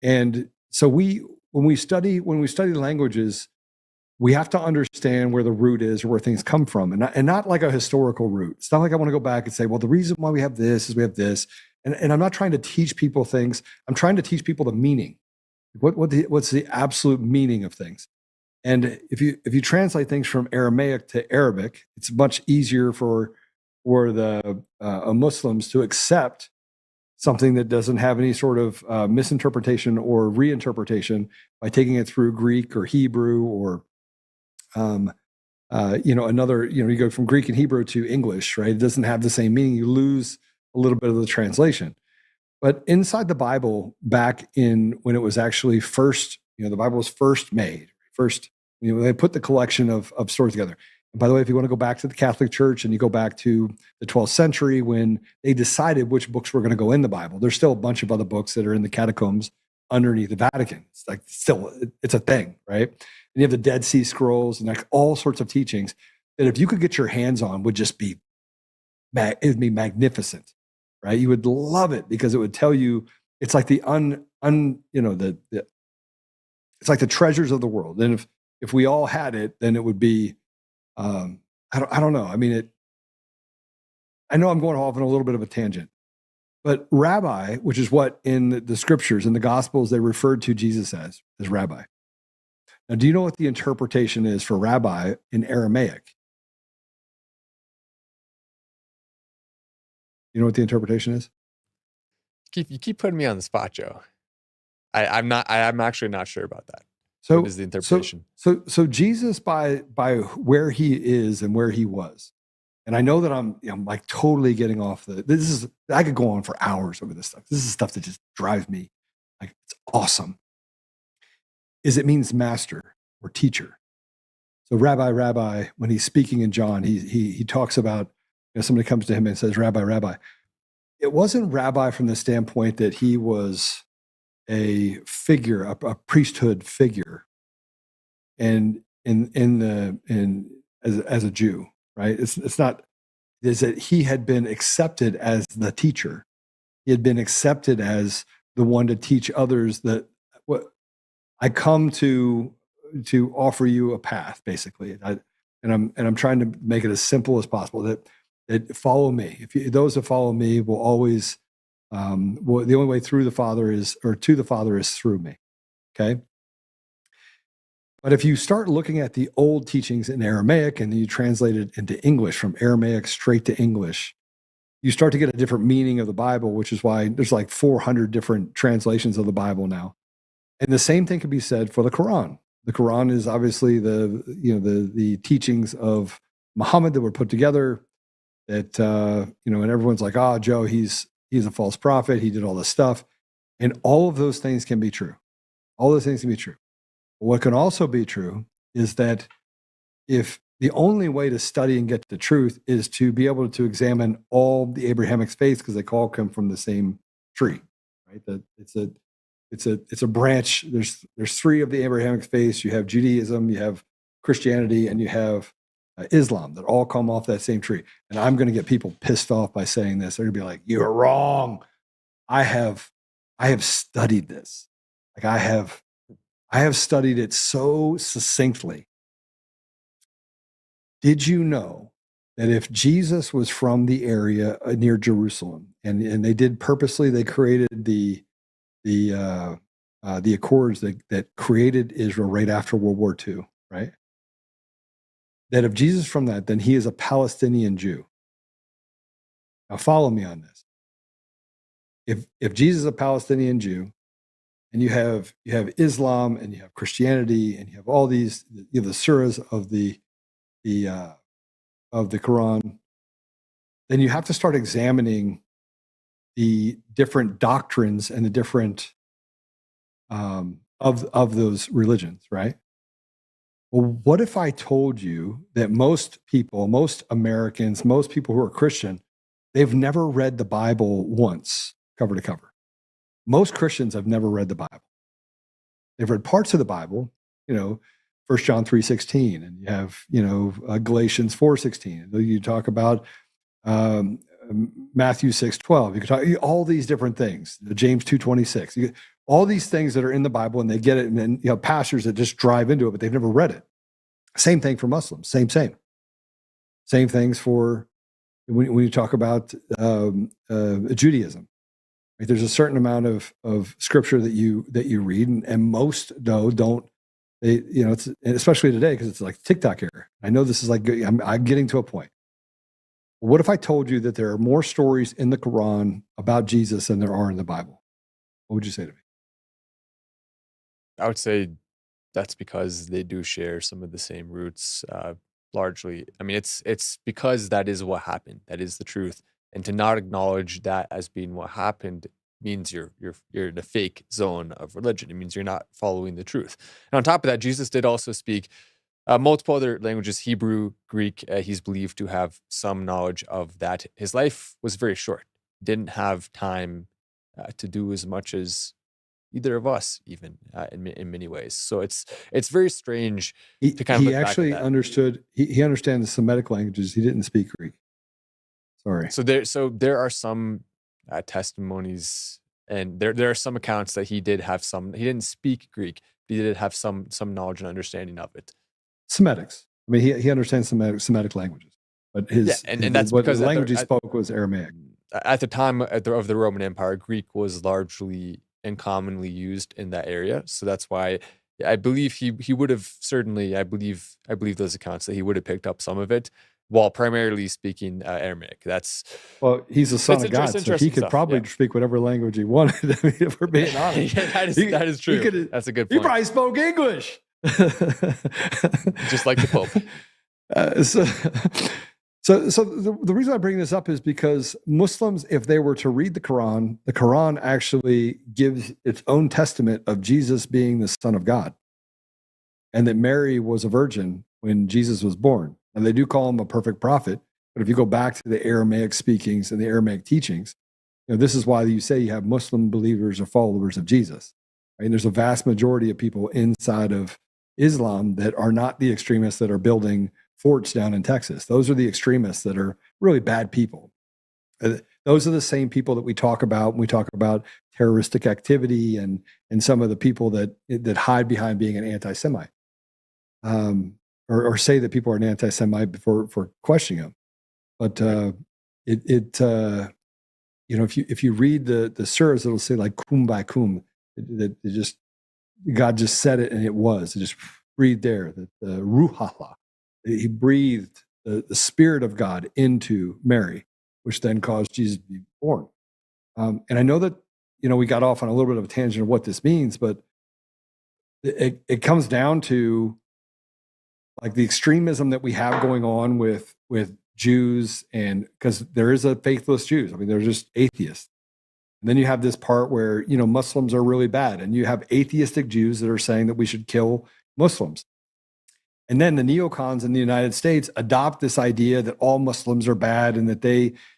And so when we study languages, we have to understand where the root is or where things come from, and not like a historical root. It's not like I want to go back and say, well, the reason why we have this is we have this. And I'm not trying to teach people things. I'm trying to teach people the meaning. What's the absolute meaning of things? And if you translate things from Aramaic to Arabic, it's much easier for the Muslims to accept something that doesn't have any sort of misinterpretation or reinterpretation by taking it through Greek or Hebrew or you go from Greek and Hebrew to English, right? It doesn't have the same meaning. You lose a little bit of the translation. But inside the Bible, back in when it was actually first, the Bible was first made, they put the collection of stories together. And by the way, if you want to go back to the Catholic Church and you go back to the 12th century when they decided which books were going to go in the Bible, there's still a bunch of other books that are in the catacombs underneath the Vatican. It's like it's a thing, right? And you have the Dead Sea Scrolls and like all sorts of teachings that if you could get your hands on would just be, it'd be magnificent, right? You would love it because it would tell you, it's like it's like the treasures of the world. And if we all had it, then it would be, I don't know. I mean, I know I'm going off on a little bit of a tangent, but rabbi, which is what in the scriptures, in the gospels, they referred to Jesus as rabbi. Now, do you know what the interpretation is for rabbi in Aramaic? You know what the interpretation is? You keep putting me on the spot, Joe. I'm actually not sure about that. So what is the interpretation? So Jesus by where he is and where he was, and I know that I'm like totally getting off I could go on for hours over this stuff. This is stuff that just drives me like it's awesome. It means master or teacher. So rabbi, when he's speaking in John, he talks about, somebody comes to him and says, rabbi. It wasn't rabbi from the standpoint that he was a figure, a priesthood figure, and as a Jew, right? It's not. Is that he had been accepted as the teacher. He had been accepted as the one to teach others that what I come to offer you a path, basically. I'm trying to make it as simple as possible. That follow me. Those that follow me will always. The only way through the Father to the Father is through me. Okay. But if you start looking at the old teachings in Aramaic and then you translate it into English from Aramaic straight to English, you start to get a different meaning of the Bible, which is why there's like 400 different translations of the Bible now. And the same thing can be said for the Quran. The Quran is obviously the teachings of Muhammad that were put together that, and everyone's like, Joe, he's a false prophet. He did all this stuff. And all of those things can be true. All those things can be true. But what can also be true is that if the only way to study and get to the truth is to be able to examine all the Abrahamic faiths, because they all come from the same tree, right? That it's a branch. There's three of the Abrahamic faiths. You have Judaism, you have Christianity, and you have Islam that all come off that same tree. And I'm going to get people pissed off by saying this. They're going to be like, "You're wrong." I have studied this. Like I have studied it so succinctly. Did you know that if Jesus was from the area near Jerusalem, and they did purposely, they created the the accords that created Israel right after World War II, right? That if Jesus from that, then he is a Palestinian Jew. Now follow me on this. If Jesus is a Palestinian Jew, and you have Islam and you have Christianity and you have all these, you have the surahs of the Quran, then you have to start examining the different doctrines and the different of those religions, right? Well, what if I told you that most people, most Americans, most people who are Christian, they've never read the Bible once, cover to cover? Most Christians have never read the Bible. They've read parts of the Bible, 1 John 3:16, and you have, Galatians 4:16. You talk about Matthew 6:12. You can talk all these different things. James 2:26. All these things that are in the Bible, and they get it, and then pastors that just drive into it, but they've never read it. Same thing for Muslims. Same things for when you talk about Judaism. Right? There's a certain amount of scripture that you read, and most don't. It's especially today because it's like TikTok era. I know this is like I'm getting to a point. What if I told you that there are more stories in the Quran about Jesus than there are in the Bible? What would you say to me? I would say that's because they do share some of the same roots, largely. I mean, it's because that is what happened. That is the truth. And to not acknowledge that as being what happened means you're in a fake zone of religion. It means you're not following the truth. And on top of that, Jesus did also speak multiple other languages, Hebrew, Greek. He's believed to have some knowledge of that. His life was very short. Didn't have time to do as much as either of us, even in many ways. So it's very strange to kind of he look actually back at that. understood. He understands the Semitic languages. He didn't speak Greek. Sorry. So there are some testimonies, and there are some accounts that he did have some. He didn't speak Greek, but he did have some knowledge and understanding of it. Semitics. I mean, he understands Semitic languages, but and that's what because the language he spoke was Aramaic. At the time of the Roman Empire, Greek was largely and commonly used in that area. So that's why I believe he would have certainly, I believe those accounts that he would have picked up some of it while primarily speaking Aramaic. He's the son of God, so he could probably speak whatever language he wanted. I mean, if we're being honest. that is true. That's a good point. He probably spoke English. Just like the Pope. So the reason I bring this up is because Muslims, if they were to read the Quran actually gives its own testament of Jesus being the Son of God, and that Mary was a virgin when Jesus was born. And they do call him a perfect prophet, but if you go back to the Aramaic speakings and the Aramaic teachings, this is why you say you have Muslim believers or followers of Jesus. Right? And there's a vast majority of people inside of Islam that are not the extremists that are building forts down in Texas. Those are the extremists that are really bad people. Those are the same people that we talk about when we talk about terroristic activity and some of the people that hide behind being an anti-Semite, or say that people are an anti-Semite for questioning them. But if you read the surahs, it'll say like kum by kum, that God just said it and it was. It just breathed there. That the ruhallah. He breathed the Spirit of God into Mary, which then caused Jesus to be born. And I know that, we got off on a little bit of a tangent of what this means, but it comes down to like the extremism that we have going on with Jews, and because there is a faithless Jews. I mean, they're just atheists. And then you have this part where, Muslims are really bad, and you have atheistic Jews that are saying that we should kill Muslims. And then the neocons in the United States adopt this idea that all Muslims are bad and that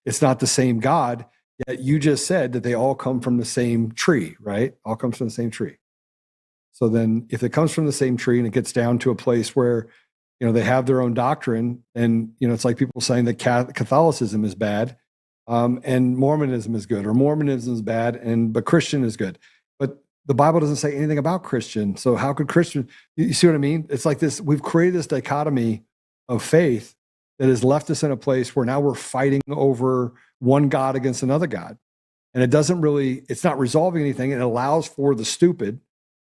it's not the same God. Yet you just said that they all come from the same tree, right? All comes from the same tree. So then if it comes from the same tree and it gets down to a place where, they have their own doctrine, and, it's like people saying that Catholicism is bad and Mormonism is good, or Mormonism is bad but Christian is good. But the Bible doesn't say anything about Christian. So how could Christian, you see what I mean? It's like this, we've created this dichotomy of faith that has left us in a place where now we're fighting over one God against another God. And it's not resolving anything. It allows for the stupid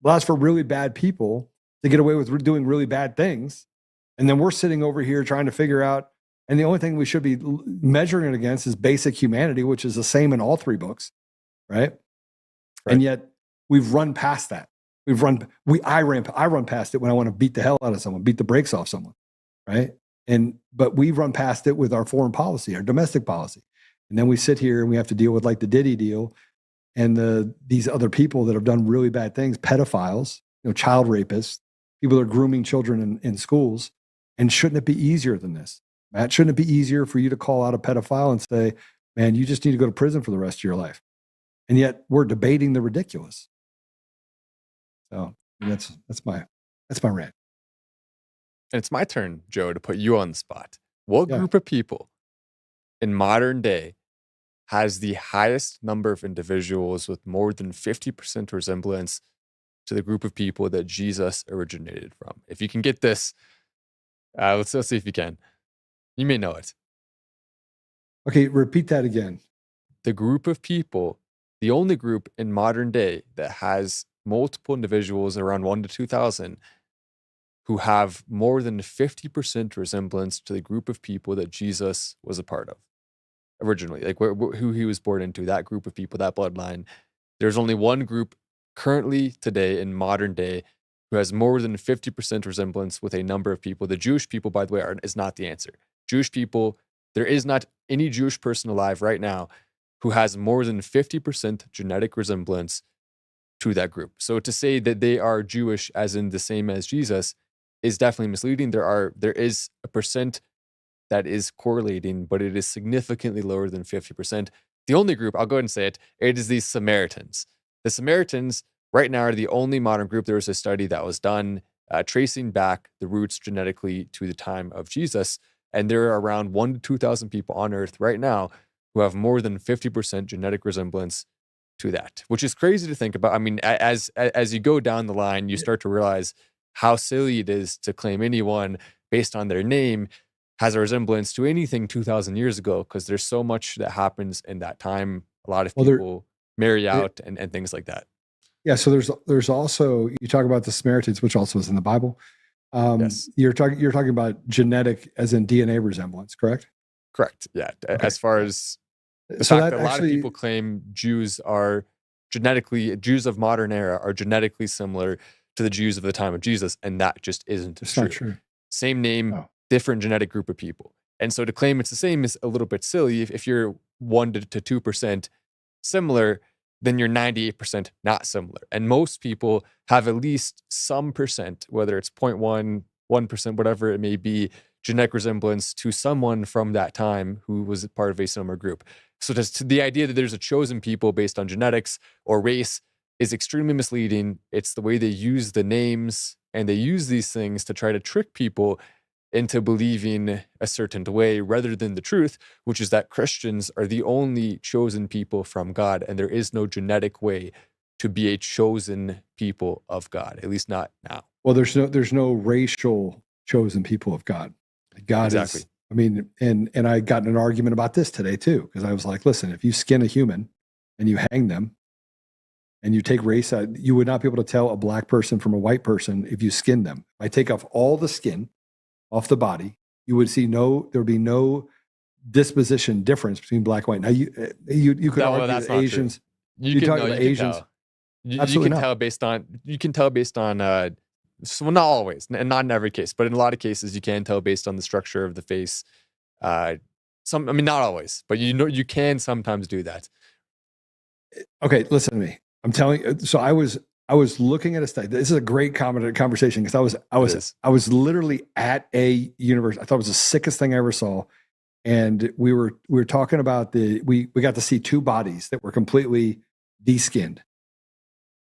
allows for really bad people to get away with doing really bad things. And then we're sitting over here trying to figure out, and the only thing we should be measuring it against is basic humanity, which is the same in all three books, right? And yet we've run past that. I run past it when I want to beat the hell out of someone, beat the brakes off someone, right? But we run past it with our foreign policy, our domestic policy. And then we sit here and we have to deal with like the Diddy deal and these other people that have done really bad things, pedophiles, child rapists, people that are grooming children in schools. And shouldn't it be easier than this? Matt, shouldn't it be easier for you to call out a pedophile and say, man, you just need to go to prison for the rest of your life? And yet we're debating the ridiculous. So that's my rant. And it's my turn, Joe, to put you on the spot. What group of people in modern day has the highest number of individuals with more than 50% resemblance to the group of people that Jesus originated from? If you can get this, let's see if you can. You may know it. Okay, repeat that again. The group of people, the only group in modern day that has multiple individuals around 1 to 2,000 who have more than 50% resemblance to the group of people that Jesus was a part of originally, like who he was born into, that group of people, that bloodline. There's only one group currently today in modern day who has more than 50% resemblance with a number of people. The Jewish people, by the way, is not the answer. Jewish people, there is not any Jewish person alive right now who has more than 50% genetic resemblance to that group. So to say that they are Jewish as in the same as Jesus is definitely misleading. There is a percent that is correlating, but it is significantly lower than 50%. The only group, I'll go ahead and say it, it is the Samaritans. The Samaritans right now are the only modern group. There was a study that was done tracing back the roots genetically to the time of Jesus. And there are around 1 to 2,000 people on earth right now who have more than 50% genetic resemblance to that, which is crazy to think about. I mean, as you go down the line, you start to realize how silly it is to claim anyone based on their name has a resemblance to anything 2,000 years ago, because there's so much that happens in that time. A lot of people marry out and things like that. Yeah, so there's also, you talk about the Samaritans, which also is in the Bible. Yes. You're talking about genetic as in DNA resemblance, correct? Correct. Yeah. Okay. As far as the So fact that that a lot of actually- people claim Jews of modern era are genetically similar to the Jews of the time of Jesus, and that just isn't It's true. not true. Same name, No. different genetic group of people. And so to claim it's the same is a little bit silly. If you're 1 to 2% similar, then you're 98% not similar. And most people have at least some percent, whether it's 0.1, 1%, whatever it may be, genetic resemblance to someone from that time who was part of a similar group. So just the idea that there's a chosen people based on genetics or race is extremely misleading. It's the way they use the names, and they use these things to try to trick people into believing a certain way rather than the truth, which is that Christians are the only chosen people from God, and there is no genetic way to be a chosen people of God, at least not now. Well, there's no racial chosen people of God. God Exactly. is, I mean, and I got in an argument about this today too, because I was like, listen, if you skin a human and you hang them and you take race out, you would not be able to tell a black person from a white person if you skin them. If I take off all the skin off the body, you would see there would be no disposition difference between black and white. Now you could argue that's that not true. Asians, You you can, talk no, about you can Asians. tell. You Absolutely can not. tell based on so not always, and not in every case, but in a lot of cases you can tell based on the structure of the face. Not always, but you can sometimes do that. Okay, listen to me. I'm telling you. So I was looking at a study. This is a great conversation because I was literally at a university. I thought it was the sickest thing I ever saw, and we were talking about we got to see two bodies that were completely de-skinned.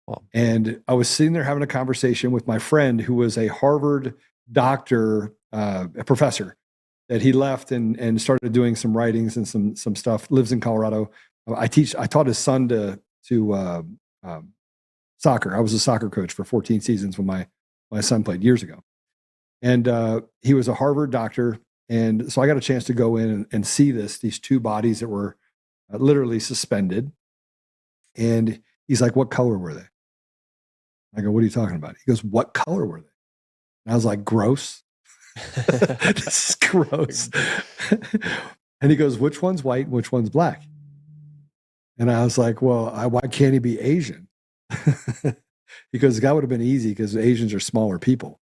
Wow. And I was sitting there having a conversation with my friend who was a Harvard doctor, a professor, that he left and started doing some writings and some stuff. Lives in Colorado. I taught his son to soccer. I was a soccer coach for 14 seasons when my son played years ago. And he was a Harvard doctor. And so I got a chance to go in and see these two bodies that were literally suspended. And he's like, what color were they? I go, what are you talking about? He goes, what color were they? And I was like, gross. This is gross. And he goes, which one's white and which one's black? And I was like, well, why can't he be Asian? Because that would have been easy because Asians are smaller people.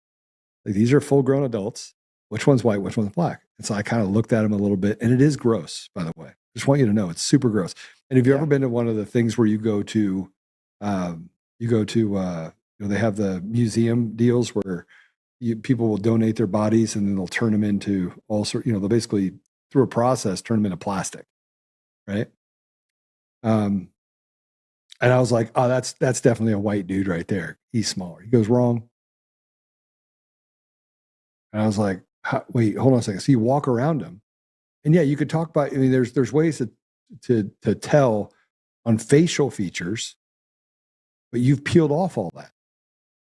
Like, these are full grown adults. Which one's white? Which one's black? And so I kind of looked at him a little bit, and it is gross, by the way. Just want you to know it's super gross. And have you ever been to one of the things where you go to, they have the museum deals where people will donate their bodies and then they'll turn them into all sorts, they'll basically, through a process, turn them into plastic, right? And I was like, oh, that's definitely a white dude right there. He's smaller. He goes, wrong. And I was like, wait, hold on a second. So you walk around him, and yeah, you could talk about, I mean, there's ways to tell on facial features, but you've peeled off all that.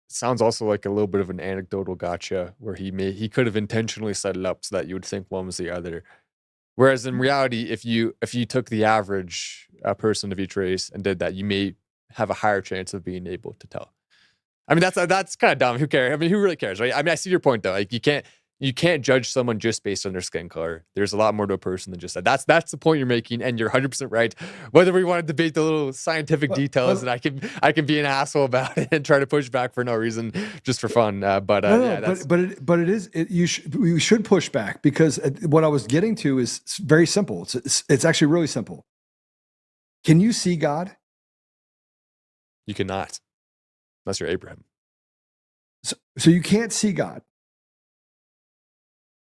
It sounds also like a little bit of an anecdotal gotcha where he could have intentionally set it up so that you would think one was the other. Whereas in reality, if you took the average person of each race and did that, you may have a higher chance of being able to tell. I mean, that's kind of dumb. Who cares? I mean, who really cares, right? I mean, I see your point though. Like, you can't judge someone just based on their skin color. There's a lot more to a person than just that. That's the point you're making, and you're 100% right. Whether we want to debate the little scientific details, and I can be an asshole about it and try to push back for no reason, just for fun. But we should push back, because what I was getting to is very simple. It's actually really simple. Can you see God? You cannot, unless you're Abraham. So you can't see God.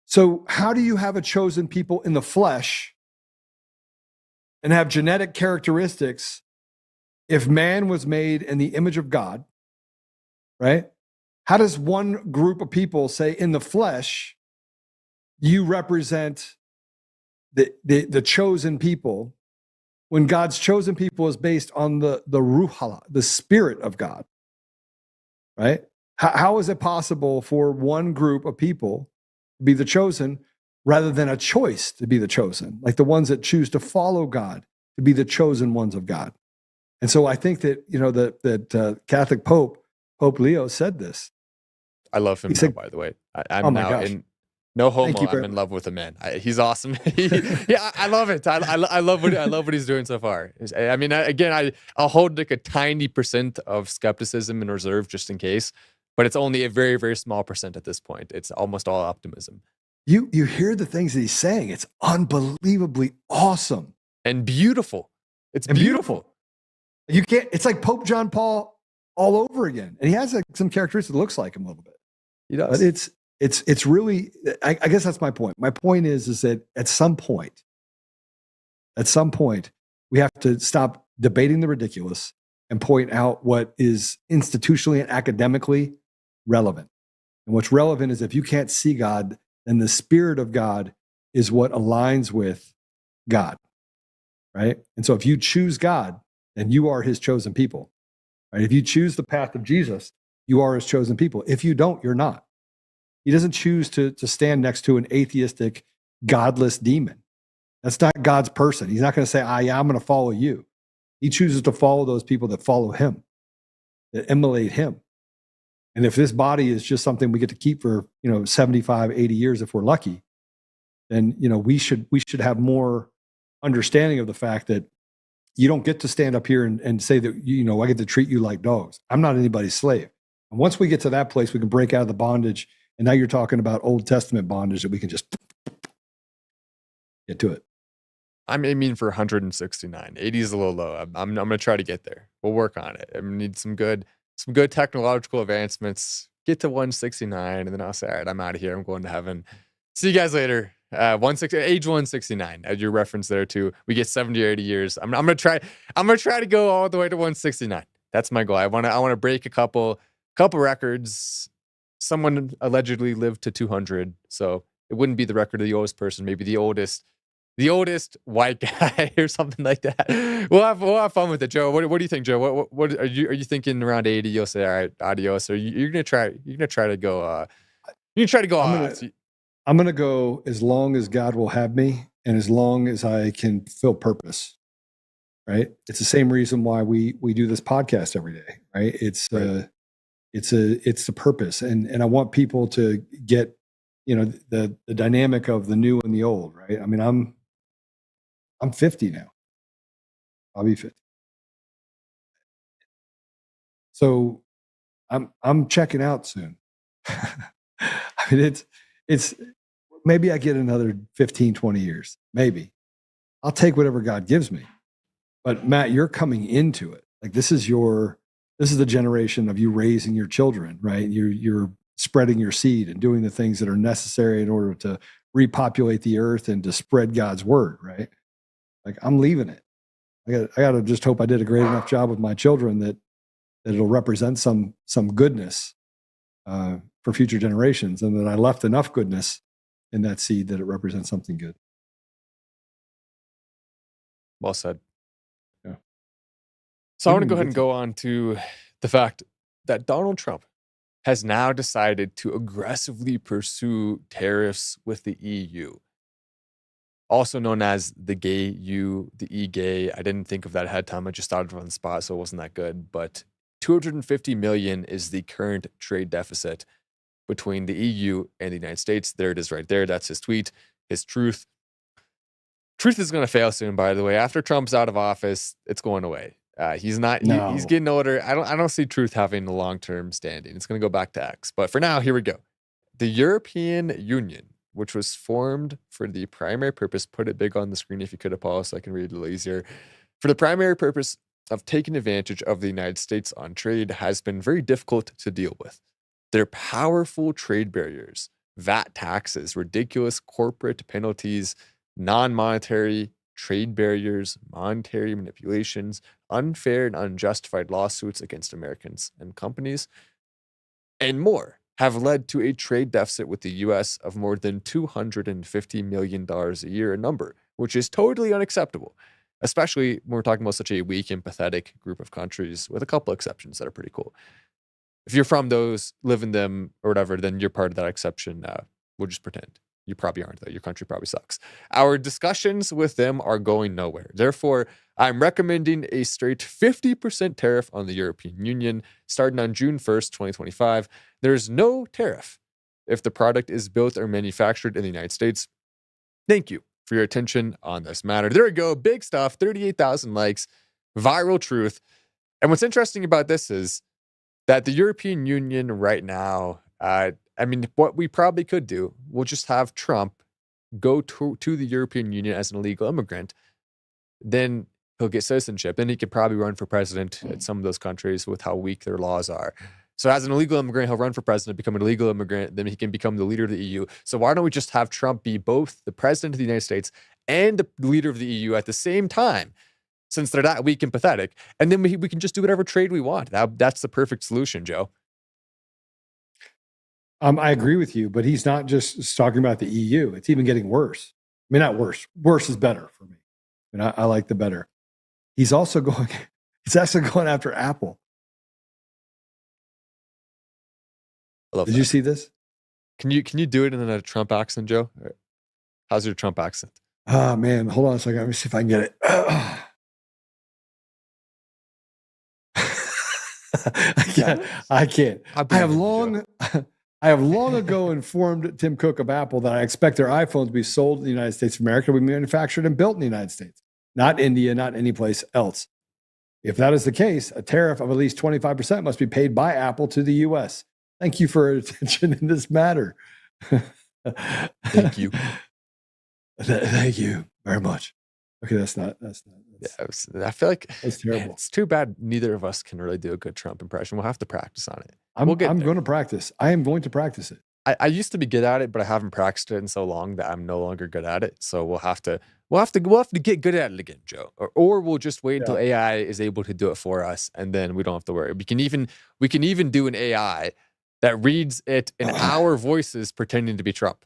So how do you have a chosen people in the flesh and have genetic characteristics if man was made in the image of God, right? How does one group of people say in the flesh, you represent the chosen people, when God's chosen people is based on the ruhala, the spirit of God, right? How is it possible for one group of people be the chosen rather than a choice to be the chosen, like the ones that choose to follow God to be the chosen ones of God? And so I think that, that Catholic Pope Leo said this. I love him now, by the way. I'm now in no homo. I'm in love with a man. He's awesome. Yeah, I love it. I love what he's doing so far. I mean, again, I'll hold like a tiny % of skepticism and reserve just in case. But it's only a very, very small % at this point. It's almost all optimism. You hear the things that he's saying. It's unbelievably awesome. And beautiful. It's beautiful. You can't, it's like Pope John Paul all over again. And he has some characteristics that looks like him a little bit. He does. But it's really, I guess that's my point. My point is that at some point, we have to stop debating the ridiculous and point out what is institutionally and academically relevant. And what's relevant is if you can't see God, then the Spirit of God is what aligns with God, right? And so if you choose God, then you are his chosen people, right? If you choose the path of Jesus, you are his chosen people. If you don't, you're not. He doesn't choose to stand next to an atheistic, godless demon. That's not God's person. He's not going to say, I'm going to follow you. He chooses to follow those people that follow him, that emulate him. And if this body is just something we get to keep for, 75, 80 years, if we're lucky, then, we should have more understanding of the fact that you don't get to stand up here and say that, I get to treat you like dogs. I'm not anybody's slave. And once we get to that place, we can break out of the bondage. And now you're talking about Old Testament bondage that we can just get to it. I'm aiming for 169. 80 is a little low. I'm going to try to get there. We'll work on it. I need some good technological advancements. Get to 169, and then I'll say, all right, I'm out of here. I'm going to heaven. See you guys later. Age 169, as your reference there too. We get 70 or 80 years. I'm gonna try to go all the way to 169. That's my goal. I want to break a couple records. Someone allegedly lived to 200, so it wouldn't be the record of the oldest person. Maybe the oldest white guy or something like that. We'll have fun with it, Joe. What do you think, Joe? What are you thinking around 80? You'll say, all right, adios. Or you're gonna try to go. You try to go. I'm gonna go as long as God will have me, and as long as I can feel purpose. Right? It's the same reason why we do this podcast every day. Right? It's right. It's the purpose. And I want people to get, the dynamic of the new and the old, right? I mean, I'm 50 now. I'll be 50. So I'm checking out soon. I mean, it's maybe I get another 15, 20 years. Maybe. I'll take whatever God gives me. But Matt, you're coming into it. Like this is the generation of you raising your children, right? You're spreading your seed and doing the things that are necessary in order to repopulate the earth and to spread God's word, right? Like I'm leaving it. I got to just hope I did a great enough job with my children that it'll represent some goodness for future generations, and that I left enough goodness in that seed that it represents something good. Well said. Yeah. So I want to go ahead and go on to the fact that Donald Trump has now decided to aggressively pursue tariffs with the EU, also known as the gay U, the e-gay. I didn't think of that ahead of time. I just thought of it on the spot, so it wasn't that good. But 250 million is the current trade deficit between the EU and the United States. There it is right there. That's his tweet, his truth. Truth is going to fail soon, by the way. After Trump's out of office, it's going away. He's not. No. He's getting older. I don't see Truth having a long-term standing. It's going to go back to X. But for now, here we go. The European Union, which was formed for the primary purpose, put it big on the screen if you could, Paul, so I can read it a little easier. For the primary purpose of taking advantage of the United States on trade, has been very difficult to deal with. Their powerful trade barriers, VAT taxes, ridiculous corporate penalties, non-monetary trade barriers, monetary manipulations, unfair and unjustified lawsuits against Americans and companies, and more have led to a trade deficit with the U.S. of more than $250 million a year, a number which is totally unacceptable, especially when we're talking about such a weak and pathetic group of countries, with a couple exceptions that are pretty cool. If you're from those, live in them, or whatever, then you're part of that exception. We'll just pretend. You probably aren't, though. Your country probably sucks. Our discussions with them are going nowhere. Therefore, I'm recommending a straight 50% tariff on the European Union starting on June 1st, 2025. There's no tariff if the product is built or manufactured in the United States. Thank you for your attention on this matter. There we go. Big stuff. 38,000 likes. Viral truth. And what's interesting about this is that the European Union right now, what we probably could do, we'll just have Trump go to the European Union as an illegal immigrant. Then he'll get citizenship. Then he could probably run for president in some of those countries with how weak their laws are. So as an illegal immigrant, he'll run for president, become an illegal immigrant, then he can become the leader of the EU. So why don't we just have Trump be both the president of the United States and the leader of the EU at the same time, since they're that weak and pathetic, and then we can just do whatever trade we want. That's the perfect solution, Joe. I agree with you, but he's not just talking about the EU. It's even getting worse. I mean, not worse. Worse is better for me. And I like the better. He's actually going after Apple. I love Did that. you see this? Can you do it in a Trump accent, Joe? How's your Trump accent? Oh man, hold on a second. Let me see if I can get it. I can't. I have long ago informed Tim Cook of Apple that I expect their iPhones to be sold in the United States of America, to be manufactured and built in the United States, not India, not any place else. If that is the case, a tariff of at least 25% must be paid by Apple to the U.S. Thank you for your attention in this matter. Thank you. Thank you very much. Okay, that's not. Yeah, I feel like that's terrible. Man, it's too bad neither of us can really do a good Trump impression. We'll have to practice on it. I'm going to practice. I am going to practice it. I used to be good at it, but I haven't practiced it in so long that I'm no longer good at it. So we'll have to get good at it again, Joe. Or we'll just wait until AI is able to do it for us, and then we don't have to worry. We can even do an AI that reads it in our voices pretending to be Trump,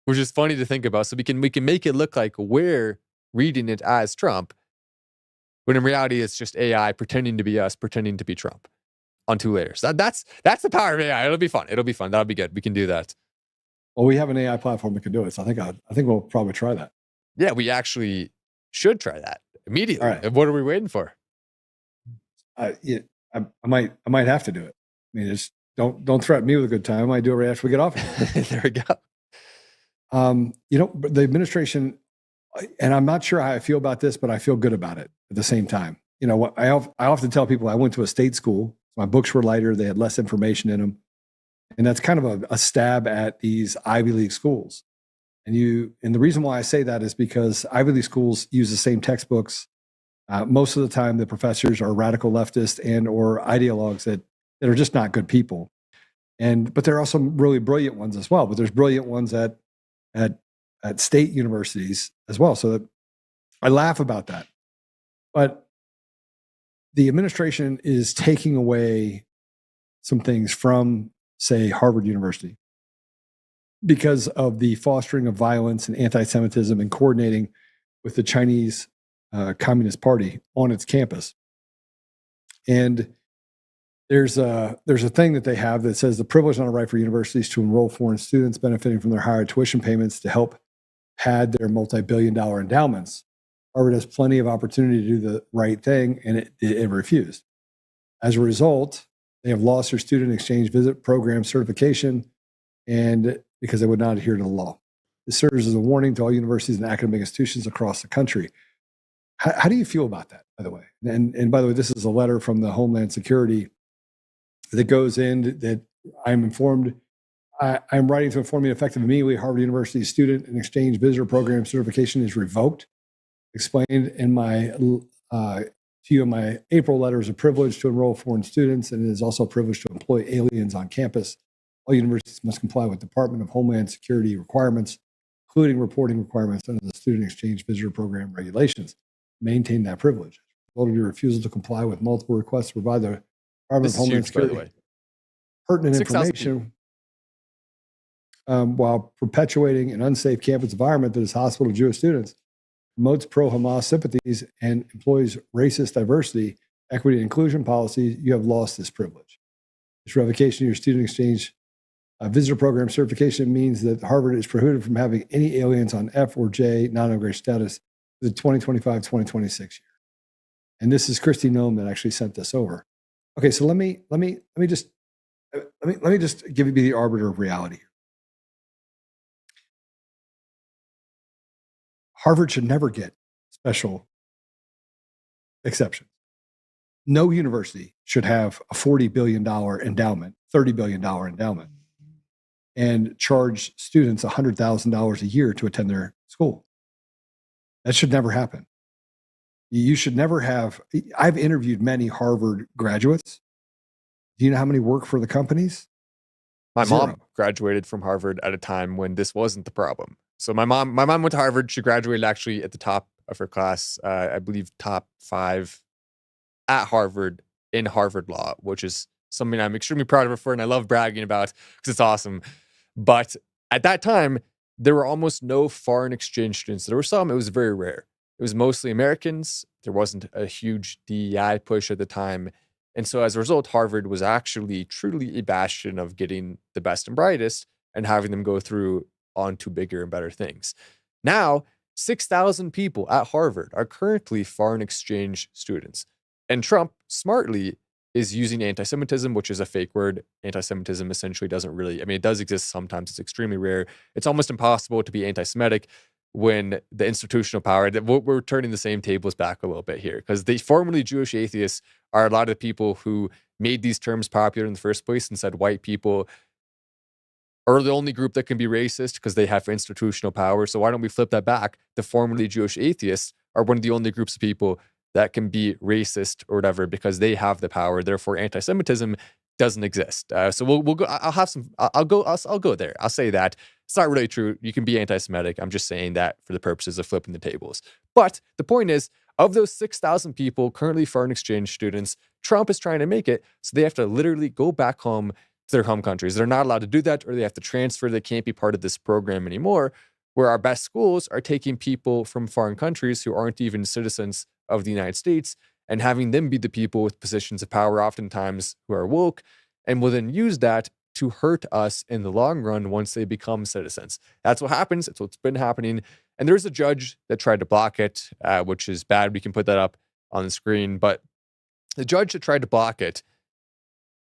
which is funny to think about. So we can make it look like we're reading it as Trump, when in reality it's just AI pretending to be us, pretending to be Trump on two layers. That's the power of AI. It'll be fun. That'll be good. We can do that. Well, we have an AI platform that can do it, so I think we'll probably try that. Yeah, we actually should try that immediately. All right. What are we waiting for? I might have to do it. I mean, Don't threaten me with a good time. I do it right after we get off. There we go. The administration, and I'm not sure how I feel about this, but I feel good about it at the same time. I often tell people I went to a state school. My books were lighter. They had less information in them. And that's kind of a stab at these Ivy League schools. And the reason why I say that is because Ivy League schools use the same textbooks. Most of the time, the professors are radical leftists and or ideologues that are just not good people. But there are some really brilliant ones as well. But there's brilliant ones at state universities as well. So that I laugh about that. But the administration is taking away some things from, say, Harvard University because of the fostering of violence and anti-Semitism and coordinating with the Chinese Communist Party on its campus. And there's a thing that they have that says the privilege and a right for universities to enroll foreign students benefiting from their higher tuition payments to help pad their multi-billion-dollar endowments. Harvard has plenty of opportunity to do the right thing, and it refused. As a result, they have lost their student exchange visit program certification, and because they would not adhere to the law. This serves as a warning to all universities and academic institutions across the country. How do you feel about that, by the way? And by the way, this is a letter from the Homeland Security that goes in that I'm informed. I'm writing to inform you effective immediately. Harvard University student and exchange visitor program certification is revoked. Explained in my to you in my April letter is a privilege to enroll foreign students, and it is also a privilege to employ aliens on campus. All universities must comply with Department of Homeland Security requirements, including reporting requirements under the Student Exchange Visitor Program regulations. Maintain that privilege. Result of your refusal to comply with multiple requests to provide the Department of Homeland Security pertinent information while perpetuating an unsafe campus environment that is hostile to Jewish students, promotes pro-Hamas sympathies, and employs racist diversity, equity, and inclusion policies, you have lost this privilege. This revocation of your student exchange visitor program certification means that Harvard is prohibited from having any aliens on F or J non-immigration status for the 2025-2026 year. And this is Christy Noem that actually sent this over. Okay, so let me just give you the arbiter of reality here. Harvard should never get special exceptions. No university should have a $40 billion endowment, $30 billion endowment, and charge students $100,000 a year to attend their school. That should never happen. You should never have. I've interviewed many Harvard graduates. Do you know how many work for the companies? My mom graduated from Harvard at a time when this wasn't the problem. So my mom went to Harvard. She graduated actually at the top of her class, I believe top 5 at Harvard in Harvard law, which is something I'm extremely proud of her for, and I love bragging about because it's awesome. But at that time, there were almost no foreign exchange students. There were some. It was very rare. It was mostly Americans. There wasn't a huge DEI push at the time. And so as a result, Harvard was actually truly a bastion of getting the best and brightest and having them go through on to bigger and better things. Now, 6,000 people at Harvard are currently foreign exchange students. And Trump, smartly, is using anti-Semitism, which is a fake word. Anti-Semitism essentially doesn't really, it does exist sometimes. It's extremely rare. It's almost impossible to be anti-Semitic when the institutional power, that we're turning the same tables back a little bit here, because the formerly Jewish atheists are a lot of the people who made these terms popular in the first place and said white people are the only group that can be racist because they have institutional power. So why don't we flip that back? The formerly Jewish atheists are one of the only groups of people that can be racist or whatever because they have the power. Therefore, anti-Semitism doesn't exist. So we'll go. I'll go there. I'll say that it's not really true. You can be anti-Semitic. I'm just saying that for the purposes of flipping the tables. But the point is, of those 6,000 people currently foreign exchange students, Trump is trying to make it so they have to literally go back home to their home countries. They're not allowed to do that, or they have to transfer. They can't be part of this program anymore, where our best schools are taking people from foreign countries who aren't even citizens of the United States and having them be the people with positions of power, oftentimes who are woke, and will then use that to hurt us in the long run once they become citizens. That's what happens. It's what's been happening. And there's a judge that tried to block it, which is bad. We can put that up on the screen. But the judge that tried to block it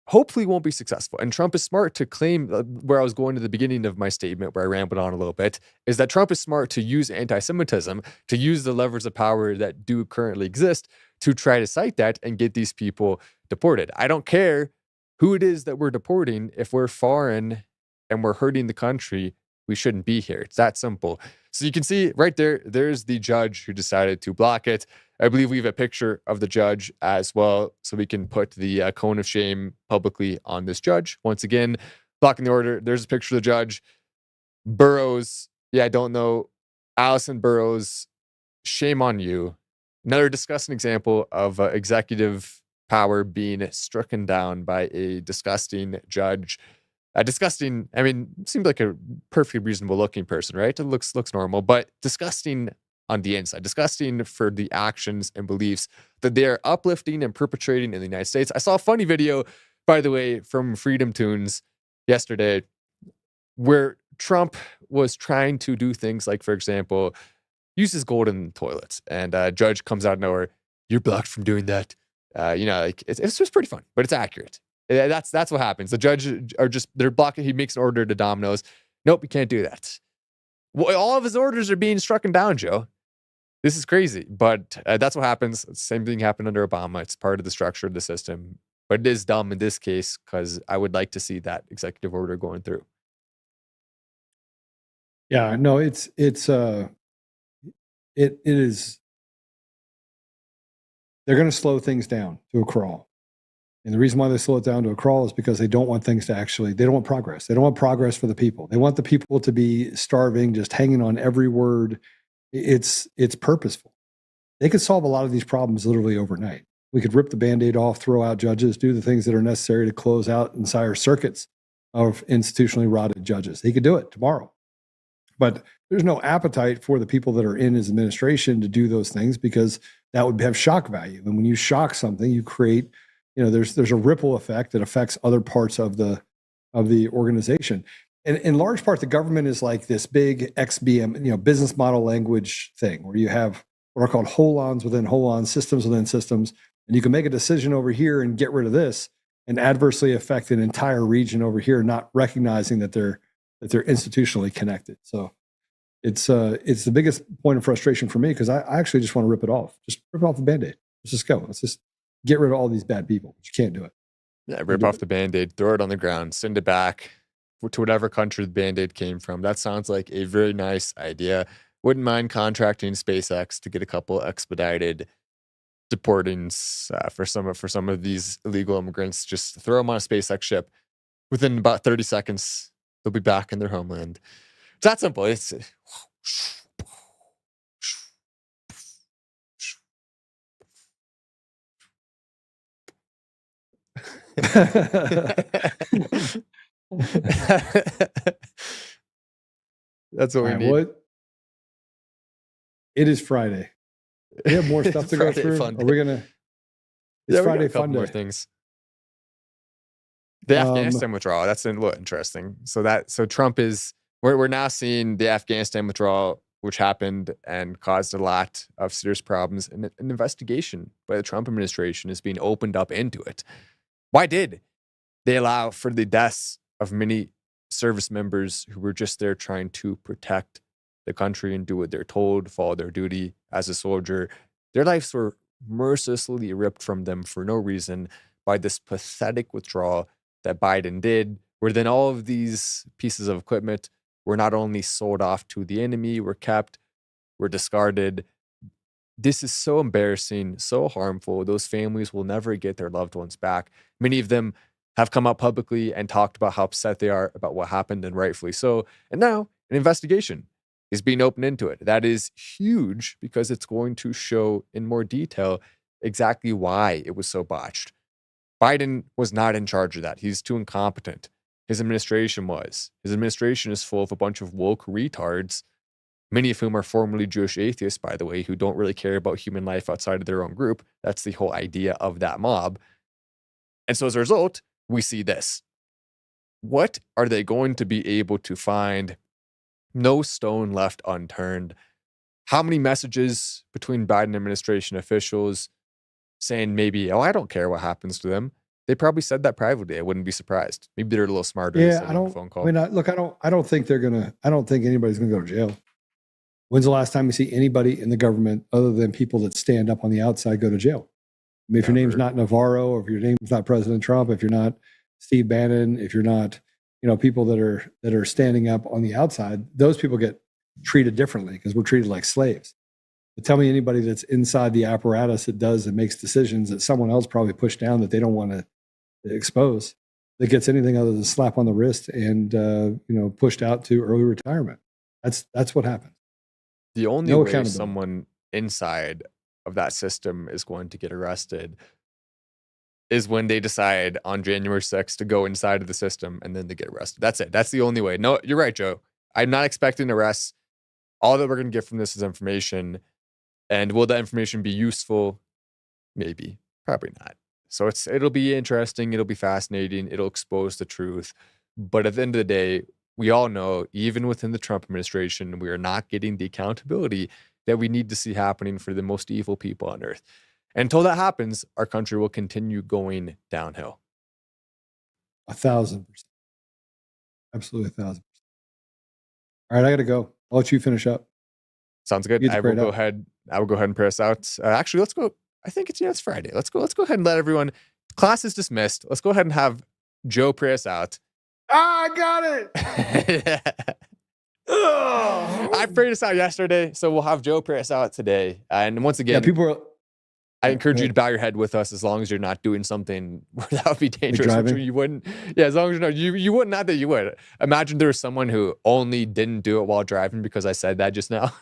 hopefully won't be successful. And Trump is smart to claim, where I was going to the beginning of my statement, where I rambled on a little bit, is that Trump is smart to use anti-Semitism, to use the levers of power that do currently exist to try to cite that and get these people deported. I don't care who it is that we're deporting. If we're foreign and we're hurting the country, we shouldn't be here. It's that simple. So you can see right there, there's the judge who decided to block it. I believe we have a picture of the judge as well, so we can put the cone of shame publicly on this judge. Once again, blocking the order. There's a picture of the judge. Burroughs, yeah, I don't know. Allison Burroughs, shame on you. Another disgusting example of executive power being stricken down by a disgusting judge. Disgusting, I mean, seems like a perfectly reasonable looking person, right? It looks normal, but disgusting on the inside. Disgusting for the actions and beliefs that they are uplifting and perpetrating in the United States. I saw a funny video, by the way, from Freedom Tunes yesterday, where Trump was trying to do things like, for example, use his golden toilets, and a judge comes out of nowhere, "You're blocked from doing that." Like it's just pretty funny, but it's accurate. That's what happens. The judge they're blocking. He makes an order to Domino's. Nope, you can't do that. Well, all of his orders are being struck down, Joe. This is crazy, but that's what happens. Same thing happened under Obama. It's part of the structure of the system, but it is dumb in this case because I would like to see that executive order going through. Yeah, no, it is. They're going to slow things down to a crawl. And the reason why they slow it down to a crawl is because they don't want things to they don't want progress. They don't want progress for the people. They want the people to be starving, just hanging on every word. It's purposeful. They could solve a lot of these problems literally overnight. We could rip the Band-Aid off, throw out judges, do the things that are necessary to close out entire circuits of institutionally rotted judges. He could do it tomorrow. But there's no appetite for the people that are in his administration to do those things because that would have shock value. And when you shock something, you create, there's a ripple effect that affects other parts of the organization. And in large part, the government is like this big XBM, business model language thing where you have what are called hold-ons within hold-ons, systems within systems, and you can make a decision over here and get rid of this and adversely affect an entire region over here, not recognizing that they're institutionally connected. So it's the biggest point of frustration for me because I actually just want to rip it off. Just rip off the Band-Aid. Let's just go. Let's just get rid of all these bad people. But you can't do it. Yeah, rip off the Band-Aid, throw it on the ground, send it back to whatever country the Band-Aid came from. That sounds like a very nice idea. Wouldn't mind contracting SpaceX to get a couple expedited deportings for some of these illegal immigrants. Just throw them on a SpaceX ship. Within about 30 seconds, they'll be back in their homeland. It's that simple. It's that's what we need. What? It is Friday. We have more stuff to go through. Are we gonna? It's Friday fun day. More things. The Afghanistan withdrawal. That's a little interesting. So Trump is. We're now seeing the Afghanistan withdrawal, which happened and caused a lot of serious problems. And an investigation by the Trump administration is being opened up into it. Why did they allow for the deaths of many service members who were just there trying to protect the country and do what they're told, follow their duty as a soldier? Their lives were mercilessly ripped from them for no reason by this pathetic withdrawal that Biden did, where then all of these pieces of equipment were not only sold off to the enemy, were discarded. This is so embarrassing, so harmful. Those families will never get their loved ones back. Many of them have come out publicly and talked about how upset they are about what happened, and rightfully so. And now an investigation is being opened into it. That is huge because it's going to show in more detail exactly why it was so botched. Biden was not in charge of that. He's too incompetent. His administration was. His administration is full of a bunch of woke retards, many of whom are formerly Jewish atheists, by the way, who don't really care about human life outside of their own group. That's the whole idea of that mob. And so as a result, we see this. What are they going to be able to find? No stone left unturned. How many messages between Biden administration officials saying maybe, I don't care what happens to them. They probably said that privately. I wouldn't be surprised. Maybe they're a little smarter. Yeah, I On the don't. phone call. I mean, look, I don't think I don't think anybody's gonna go to jail. When's the last time you see anybody in the government other than people that stand up on the outside go to jail? I mean, if your name's not Navarro, or if your name's not President Trump, if you're not Steve Bannon, if you're not, people that are standing up on the outside, those people get treated differently because we're treated like slaves. But tell me anybody that's inside the apparatus that does and makes decisions that someone else probably pushed down that they don't want to expose, that gets anything other than a slap on the wrist and pushed out to early retirement. That's what happened. The only way someone inside of that system is going to get arrested is when they decide on January 6th to go inside of the system and then they get arrested. That's it. That's the only way. No, you're right, Joe. I'm not expecting arrests. All that we're going to get from this is information. And will that information be useful? Maybe. Probably not. So it'll be interesting. It'll be fascinating. It'll expose the truth. But at the end of the day, we all know, even within the Trump administration, we are not getting the accountability that we need to see happening for the most evil people on earth. And until that happens, our country will continue going downhill. 1,000%. Absolutely 1,000%. All right, I got to go. I'll let you finish up. Sounds good. I will go ahead and pray us out. Actually, let's go. I think it's Friday. Let's go ahead and let everyone. Class is dismissed. Let's go ahead and have Joe pray us out. I got it. I prayed us out yesterday, so we'll have Joe pray us out today. And once again, I encourage you to bow your head with us as long as you're not doing something where that would be dangerous. Which you wouldn't. Yeah, as long as you wouldn't. Not that you would. Imagine there was someone who only didn't do it while driving because I said that just now.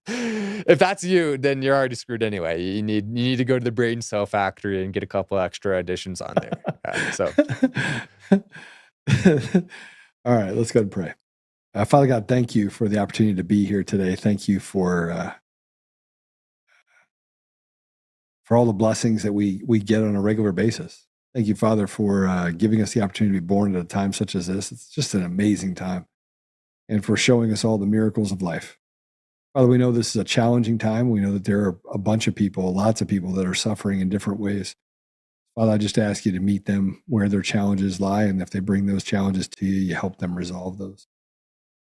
If that's you, then you're already screwed anyway. You need to go to the brain cell factory and get a couple extra additions on there. All right, let's go and pray. Father God, thank you for the opportunity to be here today. Thank you for all the blessings that we get on a regular basis. Thank you, Father, for giving us the opportunity to be born at a time such as this. It's just an amazing time. And for showing us all the miracles of life. Father, we know this is a challenging time. We know that there are a bunch of people, lots of people that are suffering in different ways. Father, I just ask you to meet them where their challenges lie. And if they bring those challenges to you, you help them resolve those.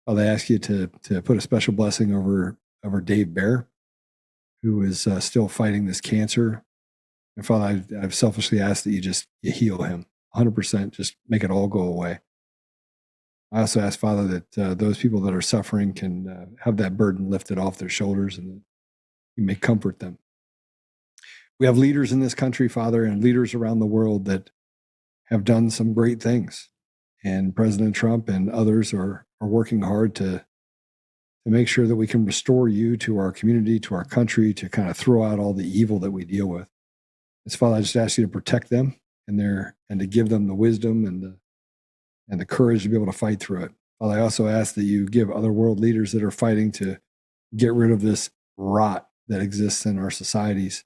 Father, I ask you to put a special blessing over Dave Bear, who is still fighting this cancer. And Father, I've selfishly asked that you heal him 100%, just make it all go away. I also ask, Father, that those people that are suffering can have that burden lifted off their shoulders and that you may comfort them. We have leaders in this country, Father, and leaders around the world that have done some great things. And President Trump and others are working hard to make sure that we can restore you to our community, to our country, to kind of throw out all the evil that we deal with. So, Father, I just ask you to protect them and to give them the wisdom and the courage to be able to fight through it. Father, I also ask that you give other world leaders that are fighting to get rid of this rot that exists in our societies,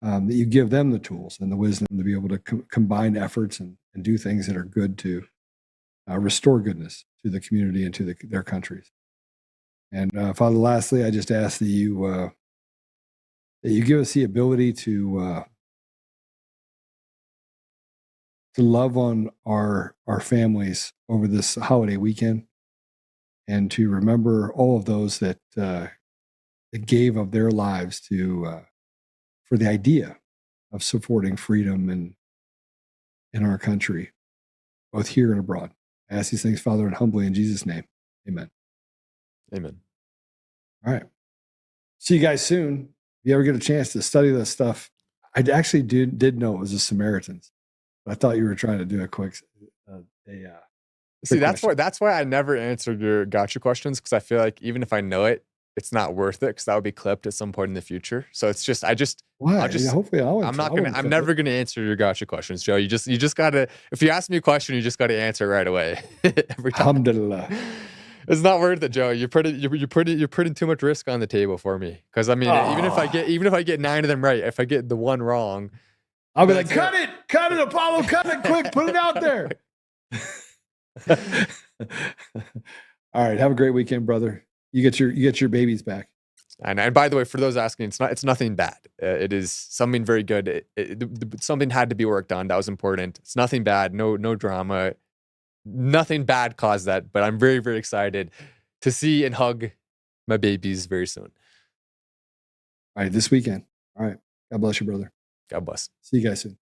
that you give them the tools and the wisdom to be able to combine efforts and do things that are good to restore goodness to the community and to their countries. And Father, lastly, I just ask that you give us the ability to love on our families over this holiday weekend, and to remember all of those that gave of their lives for the idea of supporting freedom in our country, both here and abroad. I ask these things, Father, and humbly in Jesus' name. Amen. Amen. All right. See you guys soon. If you ever get a chance to study this stuff, I actually did know it was the Samaritans. I thought you were trying to do a quick. See, that's why I never answered your gotcha questions, because I feel like even if I know it, it's not worth it, because that would be clipped at some point in the future. So it's just why? Hopefully, I'm never gonna answer your gotcha questions, Joe. You just gotta. If you ask me a question, you just gotta answer right away every time. Alhamdulillah. It's not worth it, Joe. You're putting too much risk on the table for me. Because I mean, even if I get 9 of them right, if I get the one wrong, I'll be like, cut it, Apollo, cut it quick, put it out there. All right, have a great weekend, brother. You get your babies back. And by the way, for those asking, it's nothing bad. It is something very good. Something had to be worked on. That was important. It's nothing bad. No drama. Nothing bad caused that. But I'm very, very excited to see and hug my babies very soon. All right, this weekend. All right. God bless you, brother. God bless. See you guys soon.